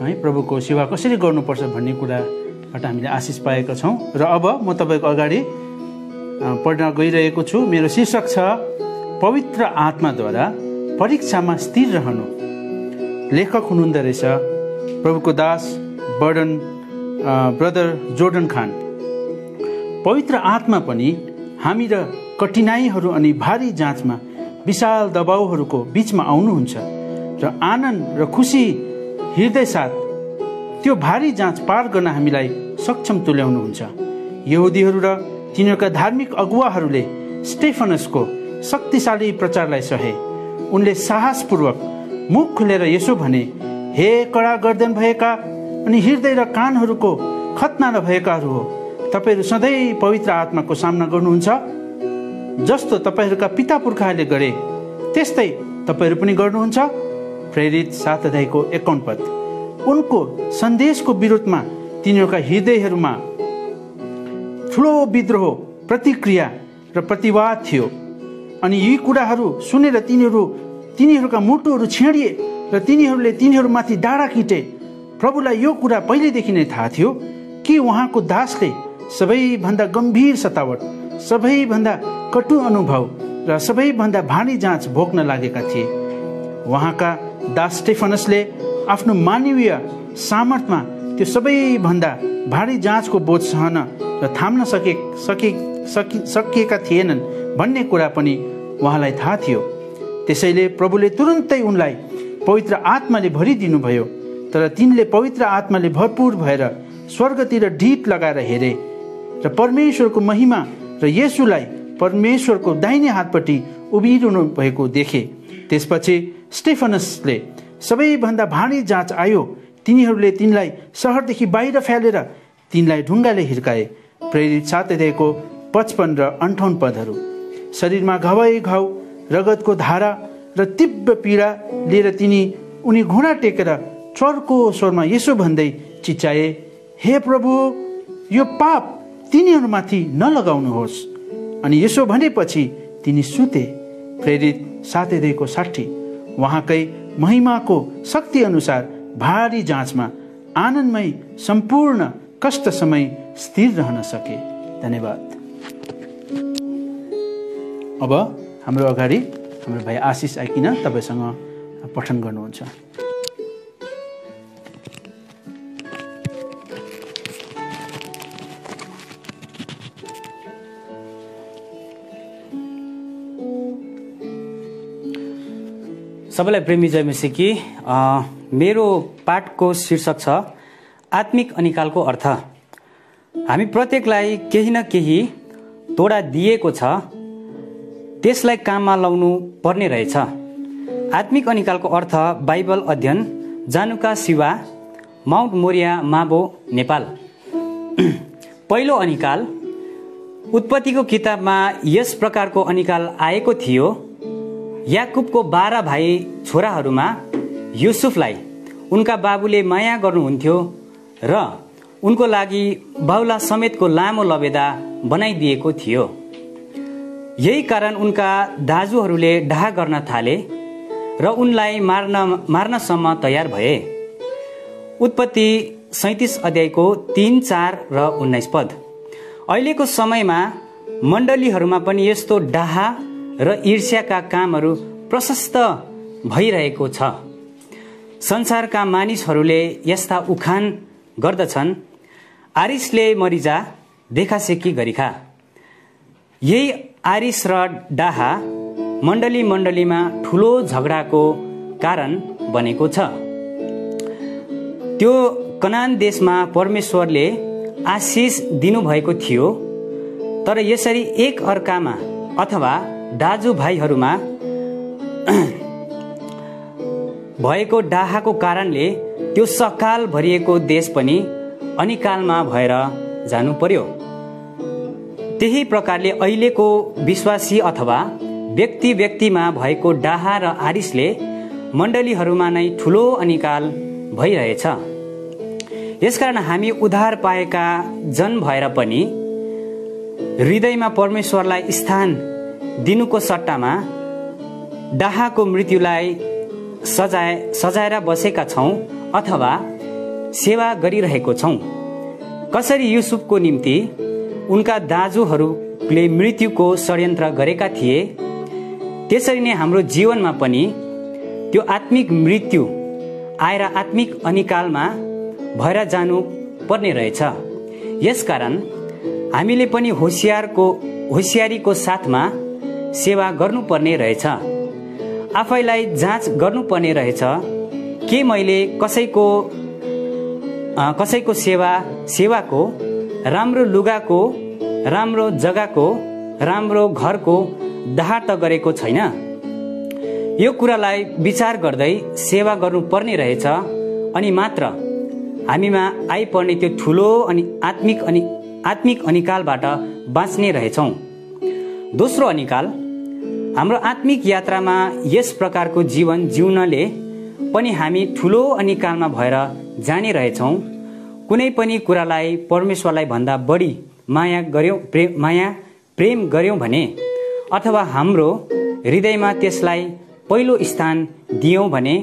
है प्रभुको सेवा कसरी गर्नुपर्छ भन्ने कुराबाट हामीले आशिष पाएका छौँ। र अब म तपाईँको अगाडि पढ्न गइरहेको छु। मेरो शीर्षक छ पवित्र आत्माद्वारा परीक्षामा स्थिर रहनु। लेखक हुनुहुँदो रहेछ प्रभुको दास ब्रदर जोर्डन खान। पवित्र आत्मा पनि हामी र कठिनाइहरू अनि भारी जाँचमा विशाल दबाउहरूको बिचमा आउनुहुन्छ र आनन्द र खुसी हृदय साथ त्यो भारी जाँच पार गर्न हामीलाई सक्षम तुल्याउनुहुन्छ। यहुदीहरू र तिनीहरूका धार्मिक अगुवाहरूले स्टेफनसको शक्तिशाली प्रचारलाई सहे। उनले साहसपूर्वक मुख खुलेर यसो भने, हे कडा गर्दन भएका अनि हृदय र कानहरूको खतना नभएकाहरू हो, तपाईँहरू सधैँ पवित्र आत्माको सामना गर्नुहुन्छ। जस्तो तपाईँहरूका पिता पुर्खाहरूले गरे त्यस्तै तपाईँहरू पनि गर्नुहुन्छ। प्रेरित 7 अध्यायको 51 पद। उनको सन्देशको विरोधमा तिनीहरूका हृदयहरूमा ठुलो विद्रोह, प्रतिक्रिया र प्रतिवाद थियो। अनि यी कुराहरू सुनेर तिनीहरूका मुटुहरू छेडिए र तिनीहरूले तिनीहरूमाथि डाँडा किटे। प्रभुलाई यो कुरा पहिलेदेखि नै थाहा थियो कि उहाँको दासले सबैभन्दा गम्भीर सतावट, सबैभन्दा कटु अनुभव र सबैभन्दा भारी जाँच भोग्न लागेका थिए। उहाँका दास स्टेफनसले आफ्नो मानवीय सामर्थ्यमा त्यो सबैभन्दा भारी जाँचको बोझ सहन र थाम्न सकिएका थिएनन् भन्ने कुरा पनि उहाँलाई थाहा थियो। त्यसैले प्रभुले तुरुन्तै उनलाई पवित्र आत्माले भरिदिनु भयो। तर तिनले पवित्र आत्माले भरपूर भएर स्वर्गतिर ढिट लगाएर हेरे र परमेश्वरको महिमा र येशूलाई परमेश्वरको दाहिने हातपट्टि उभिरहनु भएको देखे। त्यसपछि स्टेफनसले सबैभन्दा भारी जाँच आयो। तिनीहरूले तिनलाई सहरदेखि बाहिर फ्यालेर तिनलाई ढुङ्गाले हिर्काए। प्रेरित 7 अध्यायको 55 र 58 पदहरू। शरीरमा घाउ, रगतको धारा र तीव्र पीडा लिएर उनी घुँडा टेकेर चर्को स्वरमा यसो भन्दै चिच्चाए, हे प्रभु, यो पाप तिनीहरूमाथि नलगाउनुहोस्। अनि यसो भनेपछि तिनी सुते। प्रेरित 7 अध्यायको 60। उहाँकै महिमाको शक्ति अनुसार भारी जाँचमा आनन्दमय सम्पूर्ण कष्ट समय स्थिर रहन सके। धन्यवाद। अब हाम्रो अगाडि हाम्रो भाइ आशिष आइकिन तपाईसँग पठन गर्नुहुन्छ। सबैलाई प्रेमी जय मसीह। मेरो पाठको शीर्षक छ आत्मिक अनिकालको अर्थ। हामी प्रत्येकलाई केही न केही तोडा दिएको छ, त्यसलाई काममा लाउनु पर्ने रहेछ। आत्मिक अनिकालको अर्थ बाइबल अध्ययन, जानुका शिवा, माउन्ट मोरिया, माबो, नेपाल। पहिलो अनिकाल। उत्पत्तिको किताबमा यस प्रकारको अनिकाल आएको थियो। याकुबको 12 भाइ छोराहरूमा युसुफलाई उनका बाबुले माया गर्नुहुन्थ्यो र उनको लागि बाहुला समेतको लामो लबेदा बनाइदिएको थियो। यही कारण उनका दाजुहरूले डाहा गर्न थाले र उनलाई मार्नसम्म तयार भए। उत्पत्ति 37 अध्यायको 3, 4 र 19 पद। अहिलेको समयमा मण्डलीहरूमा पनि यस्तो डाहा र ईर्ष्याका कामहरू प्रशस्त भइरहेको छ। संसारका मानिसहरूले यस्ता उखान गर्दछन्, आरिसले मरिजा देखासेकी गरिखा। यही आरिस र डाहा मण्डलीमा ठुलो झगडाको कारण बनेको छ। त्यो कनान देशमा परमेश्वरले आशिष दिनुभएको थियो, तर यसरी एक अर्कामा अथवा दाजुभाइहरूमा भएको डाहाको कारणले त्यो सकाल भरिएको देश पनि अनिकालमा भएर जानु पर्यो। त्यही प्रकारले अहिलेको विश्वासी अथवा व्यक्तिमा भएको डाहा र आरिसले मण्डलीहरूमा नै ठुलो अनिकाल भइरहेछ। यसकारण हामी उद्धार पाएका जन भएर पनि हृदयमा परमेश्वरलाई स्थान दिनुको सट्टामा डाहाको मृत्युलाई सजाएर बसेका छौं अथवा सेवा गरिरहेको छौं। कसरी युसुफको निम्ति उनका दाजुहरूले मृत्युको षड्यन्त्र गरेका थिए, त्यसरी नै हाम्रो जीवनमा पनि त्यो आत्मिक मृत्यु आएर आत्मिक अनिकालमा भएर जानु पर्ने रहेछ। यसकारण हामीले पनि होसियारीको साथमा सेवा गर्नुपर्ने रहेछ। आफैलाई जाँच गर्नुपर्ने रहेछ, के मैले कसैको सेवाको, राम्रो लुगाको, राम्रो जग्गाको, राम्रो घरको डाहा त गरेको छैन। यो कुरालाई विचार गर्दै सेवा गर्नुपर्ने रहेछ। अनि मात्र हामीमा आइपर्ने त्यो ठुलो अनि आत्मिक अनिकालबाट बाँच्ने रहेछौं। दोस्रो अनिकाल। हाम्रो आत्मिक यात्रामा यस प्रकारको जीवन जिउनले पनि हामी ठुलो अनिकालमा भएर जाने रहेछौं। कुनै पनि कुरालाई परमेश्वरलाई भन्दा बढी प्रेम गर्यौं भने अथवा हाम्रो हृदयमा त्यसलाई पहिलो स्थान दियौं भने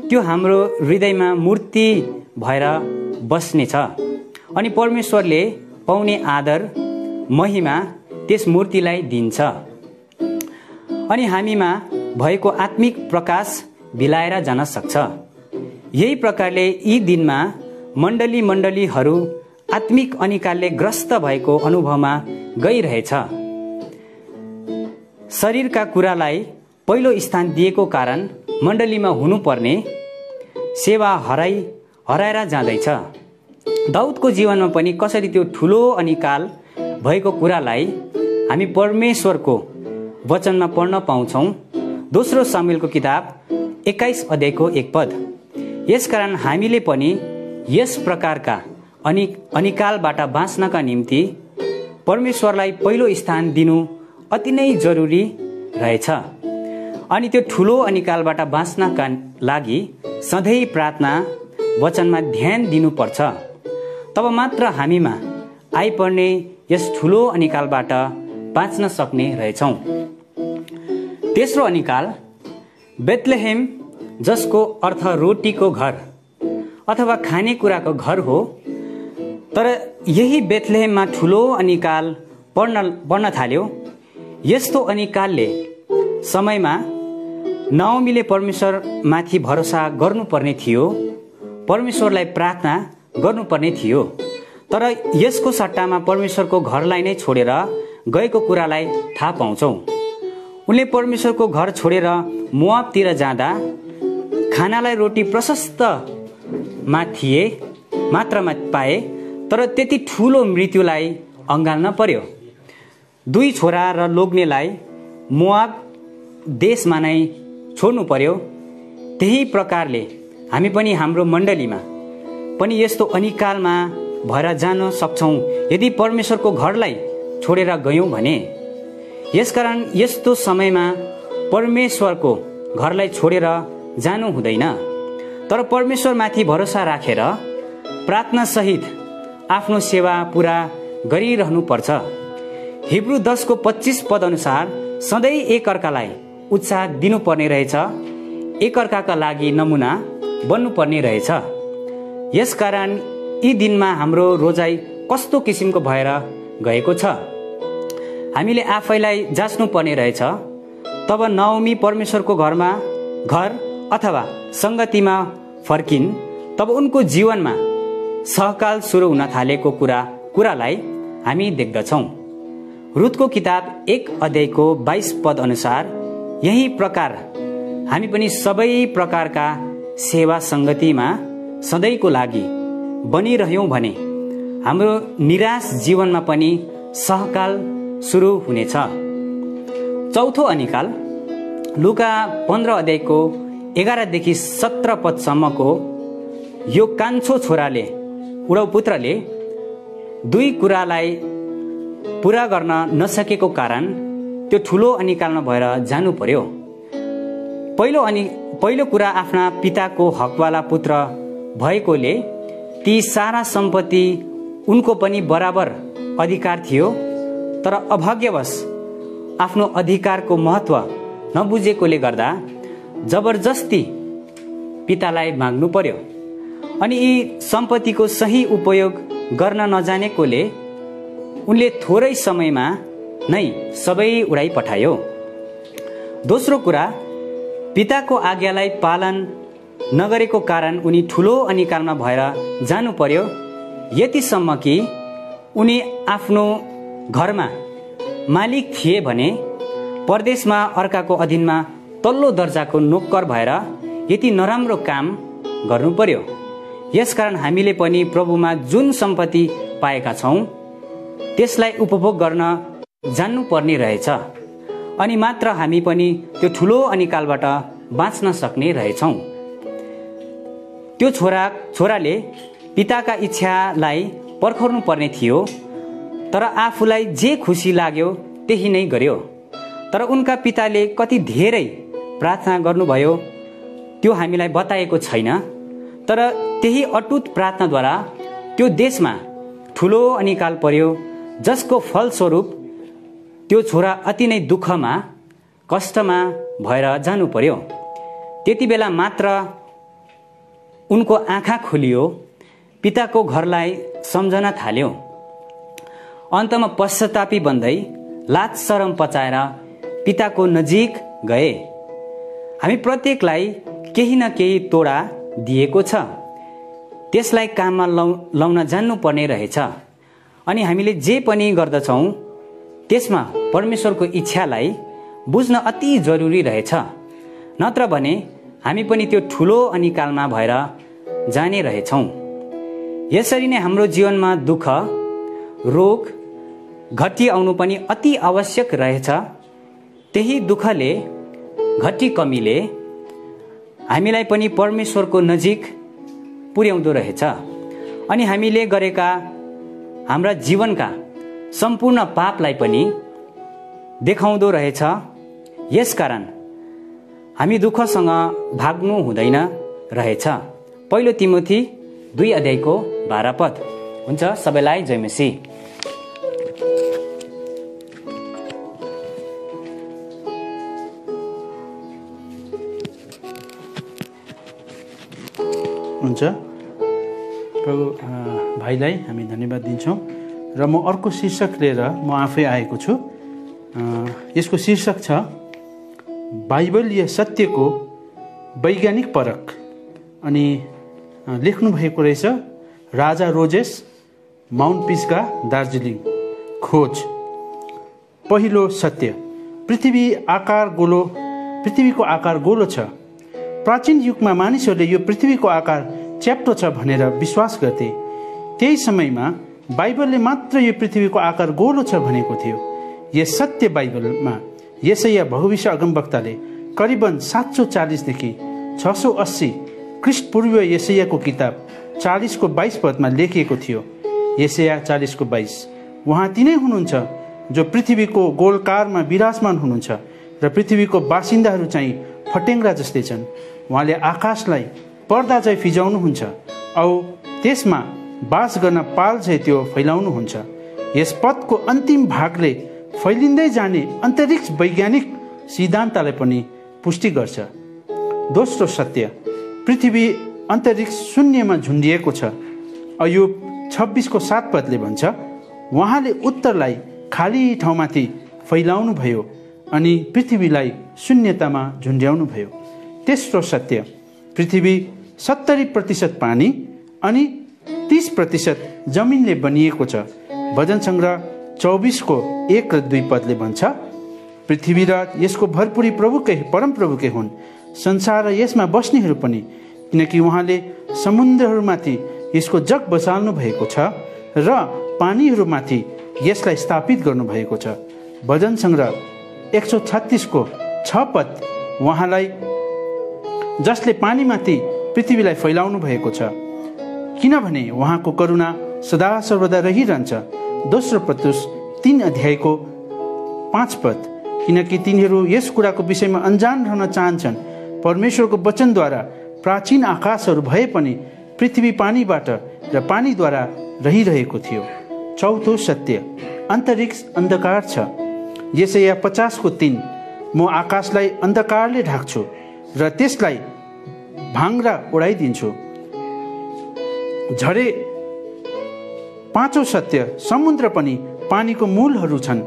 त्यो हाम्रो हृदयमा मूर्ति भएर बस्नेछ। अनि परमेश्वरले पाउने आदर महिमा त्यस मूर्तिलाई दिन्छ। अनि हामीमा भएको आत्मिक प्रकाश बिलाएर जान सक्छ। यही प्रकारले यी दिनमा मण्डलीहरू आत्मिक अनिकालले ग्रस्त भएको अनुभवमा गइरहेछ। शरीरका कुरालाई पहिलो स्थान दिएको कारण मण्डलीमा हुनुपर्ने सेवा हराएर जाँदैछ। दाउदको जीवनमा पनि कसरी त्यो ठुलो अनिकाल भएको कुरालाई हामी परमेश्वरको वचनमा पढ्न पाउँछौं। दोस्रो सामुएलको किताब 21 अध्यायको 1 पद। यसकारण हामीले पनि यस प्रकारका अनिकालबाट बाँच्नका निम्ति परमेश्वरलाई पहिलो स्थान दिनु अति नै जरुरी रहेछ। अनि त्यो ठुलो अनिकालबाट बाँच्नका लागि सधैँ प्रार्थना वचनमा ध्यान दिनुपर्छ। तब मात्र हामीमा आइपर्ने यस ठुलो अनिकालबाट बाँच्न सक्ने रहेछौं। तेस्रो अनिकाल। बेथलेहेम जसको अर्थ रोटीको घर अथवा खानेकुराको घर हो। तर यही बेथलेहेममा ठुलो अनिकाल पर्न थाल्यो। यस्तो अनिकालले समयमा नाओमीले परमेश्वरमाथि भरोसा गर्नुपर्ने थियो, परमेश्वरलाई प्रार्थना गर्नुपर्ने थियो। तर यसको सट्टामा परमेश्वरको घरलाई नै छोडेर गएको कुरालाई थाहा पाउँछौँ। उनले परमेश्वरको घर छोडेर मोआबतिर जाँदा खानालाई रोटी प्रशस्त मात्रामा पाए, तर त्यति ठुलो मृत्युलाई अँगाल्न पर्यो। 2 छोरा र लोग्नेलाई मोआब देशमा नै छोड्नु पर्यो। त्यही प्रकारले हामी पनि हाम्रो मण्डलीमा पनि यस्तो अनिकालमा भएर जान सक्छौँ यदि परमेश्वरको घरलाई छोडेर गयौँ भने। यसकारण यस्तो समयमा परमेश्वरको घरलाई छोडेर जानु हुँदैन, तर परमेश्वरमाथि भरोसा राखेर प्रार्थना सहित आफ्नो सेवा पुरा गरिरहनुपर्छ। हिब्रू 10:25 पद अनुसार सधैँ एकअर्कालाई उत्साह दिनुपर्ने रहेछ, एकअर्काका लागि नमुना बन्नुपर्ने रहेछ। यसकारण यी दिनमा हाम्रो रोजाइ कस्तो किसिमको भएर गएको छ हामीले आफैलाई जाँच्नु पर्ने रहेछ। तब नाओमी परमेश्वरको घर अथवा संगतिमा फर्किन्, तब उनको जीवनमा सहकाल सुरु हुन थालेको कुरालाई हामी देख्दछौँ। रुथको किताब 1 अध्यायको 22 पद अनुसार यही प्रकार हामी पनि सबै प्रकारका सेवा संगतिमा सधैँको लागि बनिरह्यौँ भने हाम्रो निराश जीवनमा पनि सहकाल सुरु हुनेछ। चौथो अनिकाल लुका 15 अध्यायको 11 देखि 17 पदसम्मको यो कान्छो छोराले उडौ पुत्रले 2 कुरालाई पूरा गर्न नसकेको कारण त्यो ठुलो अनिकालमा भएर जानु पर्यो। पहिलो कुरा आफ्ना पिताको हकवाला पुत्र भएकोले ती सारा सम्पत्ति उनको पनि बराबर अधिकार थियो, तर अभाग्यवश आफ्नो अधिकारको महत्व नबुझेकोले गर्दा जबरजस्ती पितालाई माग्नु पर्यो। अनि यी सम्पत्तिको सही उपयोग गर्न नजानेकोले उनले थोरै समयमा नै सबै उडाइ पठायो। दोस्रो कुरा, पिताको आज्ञालाई पालन नगरेको कारण उनी ठुलो अनिकालमा भएर जानु पर्यो, यतिसम्म कि उनी आफ्नो घरमा मालिक थिए भने परदेशमा अर्काको अधीनमा तल्लो दर्जाको नोकर भएर यति नराम्रो काम गर्नु पर्यो। यसकारण हामीले पनि प्रभुमा जुन सम्पत्ति पाएका छौँ त्यसलाई उपभोग गर्न जान्नु पर्ने रहेछ, अनि मात्र हामी पनि त्यो ठुलो अनिकालबाट बाँच्न सक्ने रहेछौँ। त्यो छोराले पिताका इच्छालाई पर्खाउनु पर्ने थियो, तर आफूलाई जे खुसी लाग्यो त्यही नै गर्यो। तर उनका पिताले कति धेरै प्रार्थना गर्नुभयो त्यो हामीलाई बताएको छैन, तर त्यही अटुट प्रार्थनाद्वारा त्यो देशमा ठुलो अनिकाल पर्यो, जसको फलस्वरूप त्यो छोरा अति नै दुःखमा कष्टमा भएर जानु पर्यो। त्यति बेला मात्र उनको आँखा खोलियो, पिताको घरलाई सम्झन थाल्यो। अन्तमा पश्चातापी बन्दै लाज शरम पचाएर पिताको नजिक गए। हामी प्रत्येकलाई केही न केही तोडा दिएको छ, त्यसलाई काममा लाउन जान्नु पर्ने रहेछ। अनि हामीले जे पनि गर्दछौँ त्यसमा परमेश्वरको इच्छालाई बुझ्न अति जरुरी रहेछ, नत्र भने हामी पनि त्यो ठुलो अनिकालमा भएर जाने रहेछौँ। यसरी नै हाम्रो जीवनमा दुःख, रोग, घटी आउनु पनि अति आवश्यक रहेछ। त्यही दुःखले, घटी कमीले हामीलाई पनि परमेश्वरको नजिक पुर्याउँदो रहेछ, अनि हामीले गरेका हाम्रा जीवनका सम्पूर्ण पापलाई पनि देखाउँदो रहेछ। यसकारण हामी दुःखसँग भाग्नु हुँदैन रहेछ। पहिलो तिमोथी 2 अध्यायको 12 पद। हुन्छ, सबैलाई जय मसीह। हुन्छ। प्रभु भाइलाई हामी धन्यवाद दिन्छौँ र म अर्को शीर्षक लिएर म आफै आएको छु। यसको शीर्षक छ बाइबलीय सत्यको वैज्ञानिक परख। अनि लेख्नु भएको रहेछ राजा रोजेस, माउन्ट पिसका, दार्जिलिङ। खोज। पहिलो सत्य, पृथ्वीको आकार गोलो छ। प्राचीन युगमा मानिसहरूले यो पृथ्वीको आकार च्याप्टो छ भनेर विश्वास गर्थे। त्यही समयमा बाइबलले मात्र यो पृथ्वीको आकार गोलो छ भनेको थियो। यस सत्य बाइबलमा यसैया भविष्य अगमवक्ताले करिबन 740 देखि 680 ख्रीष्टपूर्व यसैयाको किताब 40 को 22 पदमा लेखिएको थियो। यसैया 40 को 22। उहाँ तिनै हुनुहुन्छ जो पृथ्वीको गोलकारमा विराजमान हुनुहुन्छ र पृथ्वीको बासिन्दाहरू चाहिँ फटेङ्ग्रा जस्तै छन्। उहाँले आकाशलाई पर्दा चाहिँ फिजाउनुहुन्छ औ त्यसमा बास गर्न पाल चाहिँ त्यो फैलाउनुहुन्छ। यस पदको अन्तिम भागले फैलिँदै जाने अन्तरिक्ष वैज्ञानिक सिद्धान्तलाई पनि पुष्टि गर्छ। दोस्रो सत्य, पृथ्वी अन्तरिक्ष शून्यमा झुन्डिएको छ। अयुब 26 को 7 पदले भन्छ, उहाँले उत्तरलाई खाली ठाउँमाथि फैलाउनु भयो अनि पृथ्वीलाई शून्यतामा झुन्ड्याउनु भयो। तेस्रो सत्य, पृथ्वी 70% पानी अनि 30% जमिनले बनिएको छ। भजन सङ्ग्रह 24 को 1 र 2 पदले भन्छ, पृथ्वी र यसको भरपुरी परमप्रभुकै हुन्, संसार र यसमा बस्नेहरू पनि, किनकि उहाँले समुद्रहरूमाथि यसको जग बसाल्नु भएको छ र पानीहरूमाथि यसलाई स्थापित गर्नुभएको छ। भजन सङ्ग्रह 136 को 6 पद, उहाँलाई जसले पानीमाथि पृथ्वीलाई फैलाउनु भएको छ, किनभने उहाँको करुणा सदा सर्वदा रहिरहन्छ। दोस्रो पत्रुस 3 अध्यायको 5 पद, किनकि तिनीहरू यस कुराको विषयमा अनजान रहन चाहन्छन्। परमेश्वरको वचनद्वारा प्राचीन आकाशहरू भए पनि पृथ्वी पानीबाट र पानीद्वारा रहिरहेको थियो। चौथो सत्य, अन्तरिक्ष अन्धकार छ। यसैया 50 को 3, म आकाशलाई अन्धकारले ढाक्छु र त्यसलाई भाङ्रा उडाइदिन्छु। झरे। पाँचौं सत्य, समुद्र पनि पानीको मूलहरू छन्।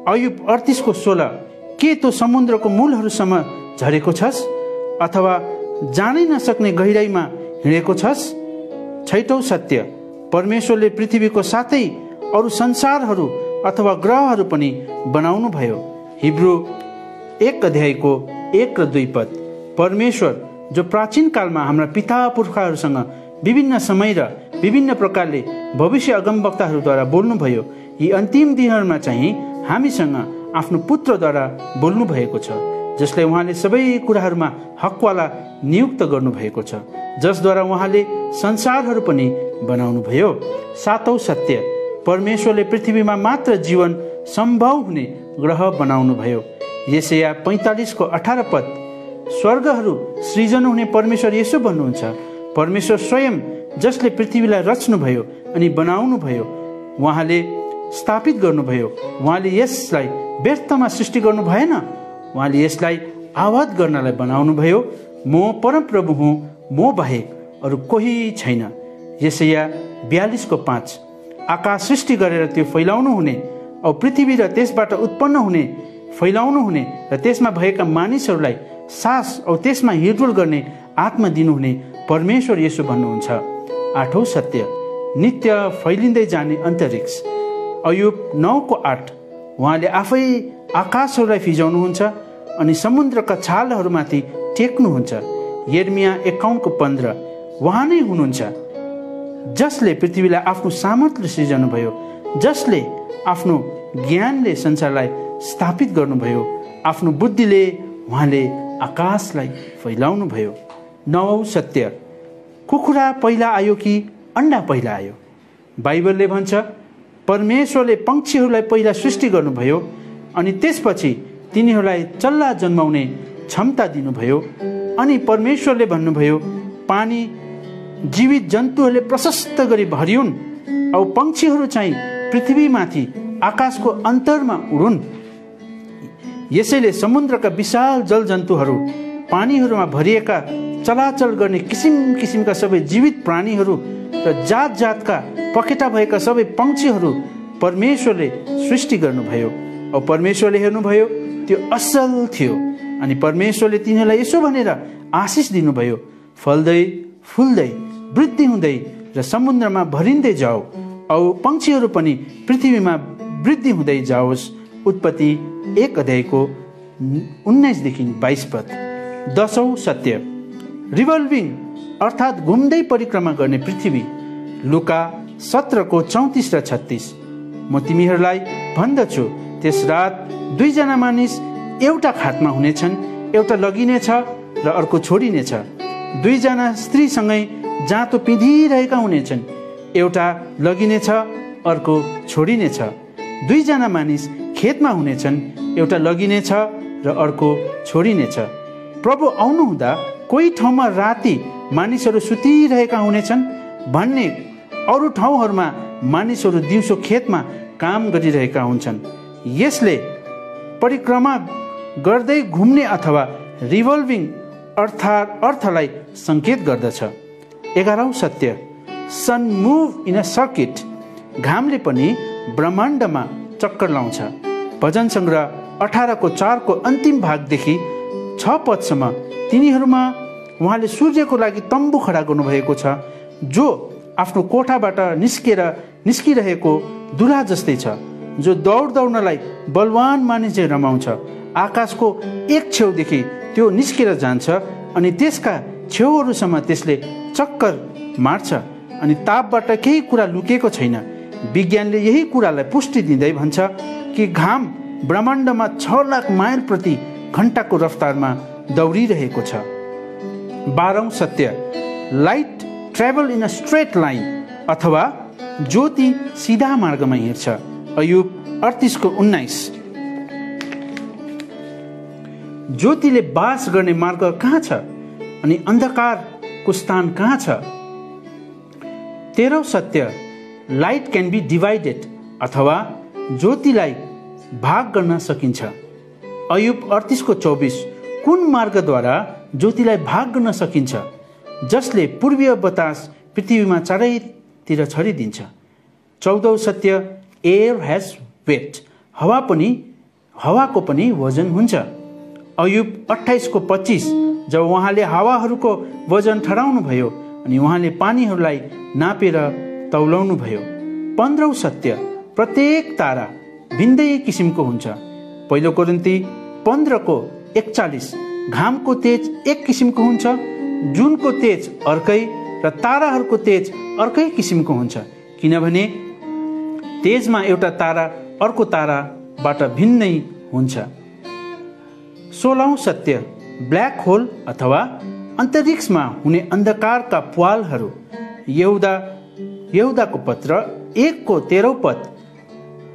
अयुब 38 को 16, के तँ समुद्रको मूलहरूसम्म झरेको छस् अथवा जानै नसक्ने गहिराइमा हिँडेको छस्? छैटौं सत्य, परमेश्वरले पृथ्वीको साथै अरू संसारहरू अथवा ग्रहहरू पनि बनाउनु भयो। हिब्रू 1 अध्यायको 1 र 2 पद, परमेश्वर जो प्राचीन कालमा हाम्रा पिता पुर्खाहरूसँग विभिन्न समय र विभिन्न प्रकारले भविष्य अगमवक्ताहरूद्वारा बोल्नुभयो, यी अन्तिम दिनहरूमा चाहिँ हामीसँग आफ्नो पुत्रद्वारा बोल्नु भएको छ, जसलाई उहाँले सबै कुराहरूमा हकवाला नियुक्त गर्नुभएको छ, जसद्वारा उहाँले संसारहरू पनि बनाउनुभयो। सातौं सत्य, परमेश्वरले पृथ्वीमा मात्र जीवन सम्भव हुने ग्रह बनाउनुभयो। यसैया 45 को 18 पद, स्वर्गहरू सृजना हुने परमेश्वर यसो भन्नुहुन्छ, परमेश्वर स्वयं जसले पृथ्वीलाई रच्नुभयो अनि बनाउनुभयो, उहाँले स्थापित गर्नुभयो, उहाँले यसलाई व्यर्थमा सृष्टि गर्नु भएन, उहाँले यसलाई आवाज गर्नलाई बनाउनुभयो। म परमप्रभु हुँ, म बाहेक अरू कोही छैन। यसैया 42 को 5, आकाश सृष्टि गरेर त्यो फैलाउनु हुने औ पृथ्वी र त्यसबाट उत्पन्न हुने फैलाउनु हुने र त्यसमा भएका मानिसहरूलाई सास औ त्यसमा हिँडडुल गर्ने आत्मा दिनुहुने परमेश्वर यसो भन्नुहुन्छ। आठौं सत्य, नित्य फैलिँदै जाने अन्तरिक्ष। अयुब 9 को 8, उहाँले आफै आकाशहरूलाई फिजाउनुहुन्छ अनि समुद्रका छालहरूमाथि टेक्नुहुन्छ। यिर्मया 51 को 15, उहाँ नै हुनुहुन्छ जसले पृथ्वीलाई आफ्नो सामर्थ्यले सृजनुभयो, जसले आफ्नो ज्ञानले संसारलाई स्थापित गर्नुभयो, आफ्नो बुद्धिले उहाँले आकाशलाई फैलाउनु भयो। नवौं सत्य, कुखुरा पहिला आयो कि अन्डा पहिला आयो? बाइबलले भन्छ परमेश्वरले पंक्षीहरूलाई पहिला सृष्टि गर्नुभयो अनि त्यसपछि तिनीहरूलाई चल्ला जन्माउने क्षमता दिनुभयो। अनि परमेश्वरले भन्नुभयो पानी जीवित जन्तुहरूले प्रशस्त गरी भरिउन् औ पंक्षीहरू चाहिँ पृथ्वीमाथि आकाशको अन्तरमा उडुन्। यसैले समुद्रका विशाल जल जन्तुहरू, पानीहरूमा भरिएका चलाचल गर्ने किसिम किसिमका सबै जीवित प्राणीहरू र जात जातका पखेटा भएका सबै पंक्षीहरू परमेश्वरले सृष्टि गर्नुभयो। औ परमेश्वरले हेर्नुभयो त्यो असल थियो। अनि परमेश्वरले तिनीहरूलाई यसो भनेर आशिष दिनुभयो, फल्दै फुल्दै वृद्धि हुँदै र समुद्रमा भरिँदै जाऊ औ पंक्षीहरू पनि पृथ्वीमा वृद्धि हुँदै जाओस्। उत्पत्ति 1 अध्यायको 19-22 पद। 10औं सत्य, रिभल्भिङ अर्थात् घुम्दै परिक्रमा गर्ने पृथ्वी। लुका 17को 34 र 36। म तिमीहरूलाई भन्दछु, त्यस रात 2 जना मानिस एउटा खाटमा हुनेछन्, एउटा लगिनेछ र अर्को छोडिनेछ। 2 जना स्त्रीसँगै जाँतो पिँधिरहेका हुनेछन्, एउटा लगिनेछ अर्को छोडिनेछ। 2 जना मानिस खेतमा हुनेछन्, एउटा लगिनेछ र अर्को छोडिनेछ। प्रभु आउनुहुँदा कोही ठाउँमा राति मानिसहरू सुतिरहेका हुनेछन् भन्ने अरू ठाउँहरूमा मानिसहरू दिउँसो खेतमा काम गरिरहेका हुन्छन्। यसले परिक्रमा गर्दै घुम्ने अथवा रिभल्भिङ अर्थलाई संकेत गर्दछ। 11औं सत्य, सन मुभ इन अ सर्किट। घामले पनि ब्रह्माण्डमा चक्कर लाउँछ। भजन सङ्ग्रह 18को 4 को अन्तिम भागदेखि 6 पदसम्म तिनीहरूमा उहाँले सूर्यको लागि तम्बु खडा गर्नुभएको छ, जो आफ्नो कोठाबाट निस्किरहेको दुरा जस्तै छ, जो दौड्नलाई बलवान मानिसले रमाउँछ। आकाशको एक छेउदेखि त्यो निस्केर जान्छ अनि त्यसका छेउहरूसम्म त्यसले चक्कर मार्छ अनि तापबाट केही कुरा लुकेको छैन। विज्ञानले यही कुरालाई पुष्टि दिँदै भन्छ कि घाम ब्रह्माण्डमा 6 लाख माइल प्रति घण्टाको रफ्तारमा दौडिरहेको छ। 12औं सत्य, light travel in a straight line अथवा ज्योति सिधा मार्गमा हिँड्छ। अयुब 38को 19। ज्योतिले बास गर्ने मार्ग कहाँ छ अनि अन्धकारको स्थान कहाँ छ? 13औं सत्य, लाइट क्यान बी डिभाइडेड अथवा ज्योतिलाई भाग गर्न सकिन्छ। अयुब 38को 24। कुन मार्गद्वारा ज्योतिलाई भाग गर्न सकिन्छ? जसले पूर्वीय बतास पृथ्वीमा चारैतिर छरिदिन्छ। 14औं सत्य, एयर हेज वेट। हावाको पनि वजन हुन्छ। अयुब 28 को 25। जब उहाँले हावाहरूको वजन ठहराउनु भयो अनि उहाँले पानीहरूलाई नापेर तौलाउनु भयो। 15औं सत्य, प्रत्येक तारा भिन्दै किसिमको हुन्छ। पहिलो कोरिन्थी 15 को 41। घामको तेज एक किसिमको हुन्छ, जुनको तेज अर्कै र ताराहरूको तेज अर्कै किसिमको हुन्छ, किनभने तेजमा एउटा तारा अर्को ताराबाट भिन्नै हुन्छ। 16औं सत्य, ब्ल्याक होल अथवा अन्तरिक्षमा हुने अन्धकारका प्वालहरू। यहुदाको पत्र 1 को 13 पद।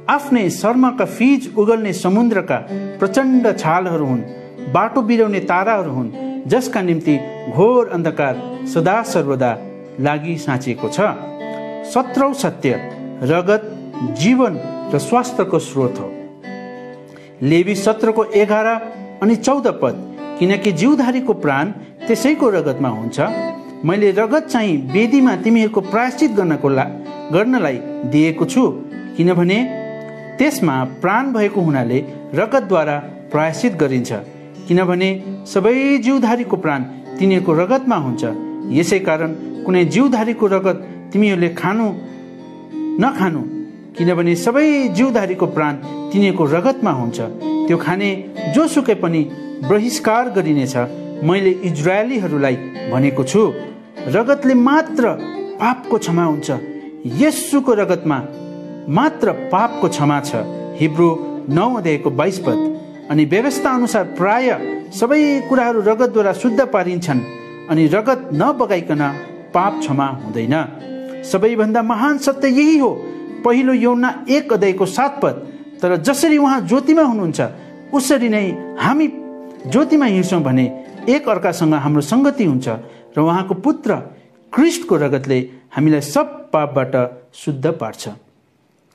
आफ्नै शर्माका फीज उगल्ने समुद्रका प्रचण्ड छालहरू हुन्, बाटो बिराउने ताराहरू हुन्, जसका निम्ति घोर अन्धकार सदा सर्वदा लागि साँचिएको छ। 17औं सत्य, रगत जीवन र स्वास्थ्यको स्रोत हो। लेवी 17 को 11 अनि 14 पद। किनकि जीवधारीको प्राण त्यसैको रगतमा हुन्छ। मैले रगत चाहिँ वेदीमा तिमीहरूको प्रायश्चित गर्नलाई दिएको छु, किनभने त्यसमा प्राण भएको हुनाले रगतद्वारा प्रायश्चित गरिन्छ। किनभने सबै जीवधारीको प्राण तिनीहरूको रगतमा हुन्छ। यसै कारण कुनै जीवधारीको रगत तिमीहरूले नखानु, किनभने सबै जीवधारीको प्राण तिनीहरूको रगतमा हुन्छ। त्यो खाने जोसुकै पनि बहिष्कार गरिनेछ। मैले इजरायलीहरूलाई भनेको छु, रगतले मात्र पापको क्षमा हुन्छ। येशूको रगतमा मात्र पापको क्षमा छ। हिब्रू 9 अध्यायको 22 पद। अनि व्यवस्था अनुसार प्राय सबै कुराहरू रगतद्वारा शुद्ध पारिन्छन् अनि रगत नबगाइकन पाप क्षमा हुँदैन। सबैभन्दा महान सत्य यही हो। पहिलो यूहन्ना 1 अध्यायको 7 पद। तर जसरी उहाँ ज्योतिमा हुनुहुन्छ उसरी नै हामी ज्योतिमा हिँड्छौँ भने एक अर्कासँग हाम्रो संगति हुन्छ र उहाँको पुत्र ख्रीष्टको रगतले हामीलाई सब पापबाट शुद्ध पार्छ।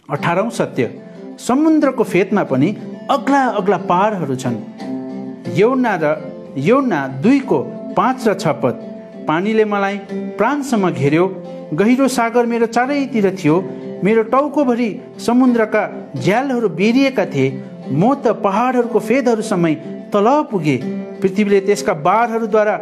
18औं सत्य, समुद्रको फेदमा पनि अग्ला अग्ला पारहरू छन्। यूहन्ना 2 को 5 र 6 पद। पानीले मलाई प्राणसम्म घेर्यो, गहिरो सागर मेरो चारैतिर थियो, मेरो टाउकोभरि समुद्रका झ्यालहरू बेरिएका थिए। म त पहाडहरूको फेदहरूसम्म तल पुगे, पृथ्वीले त्यसका बारहरूद्वारा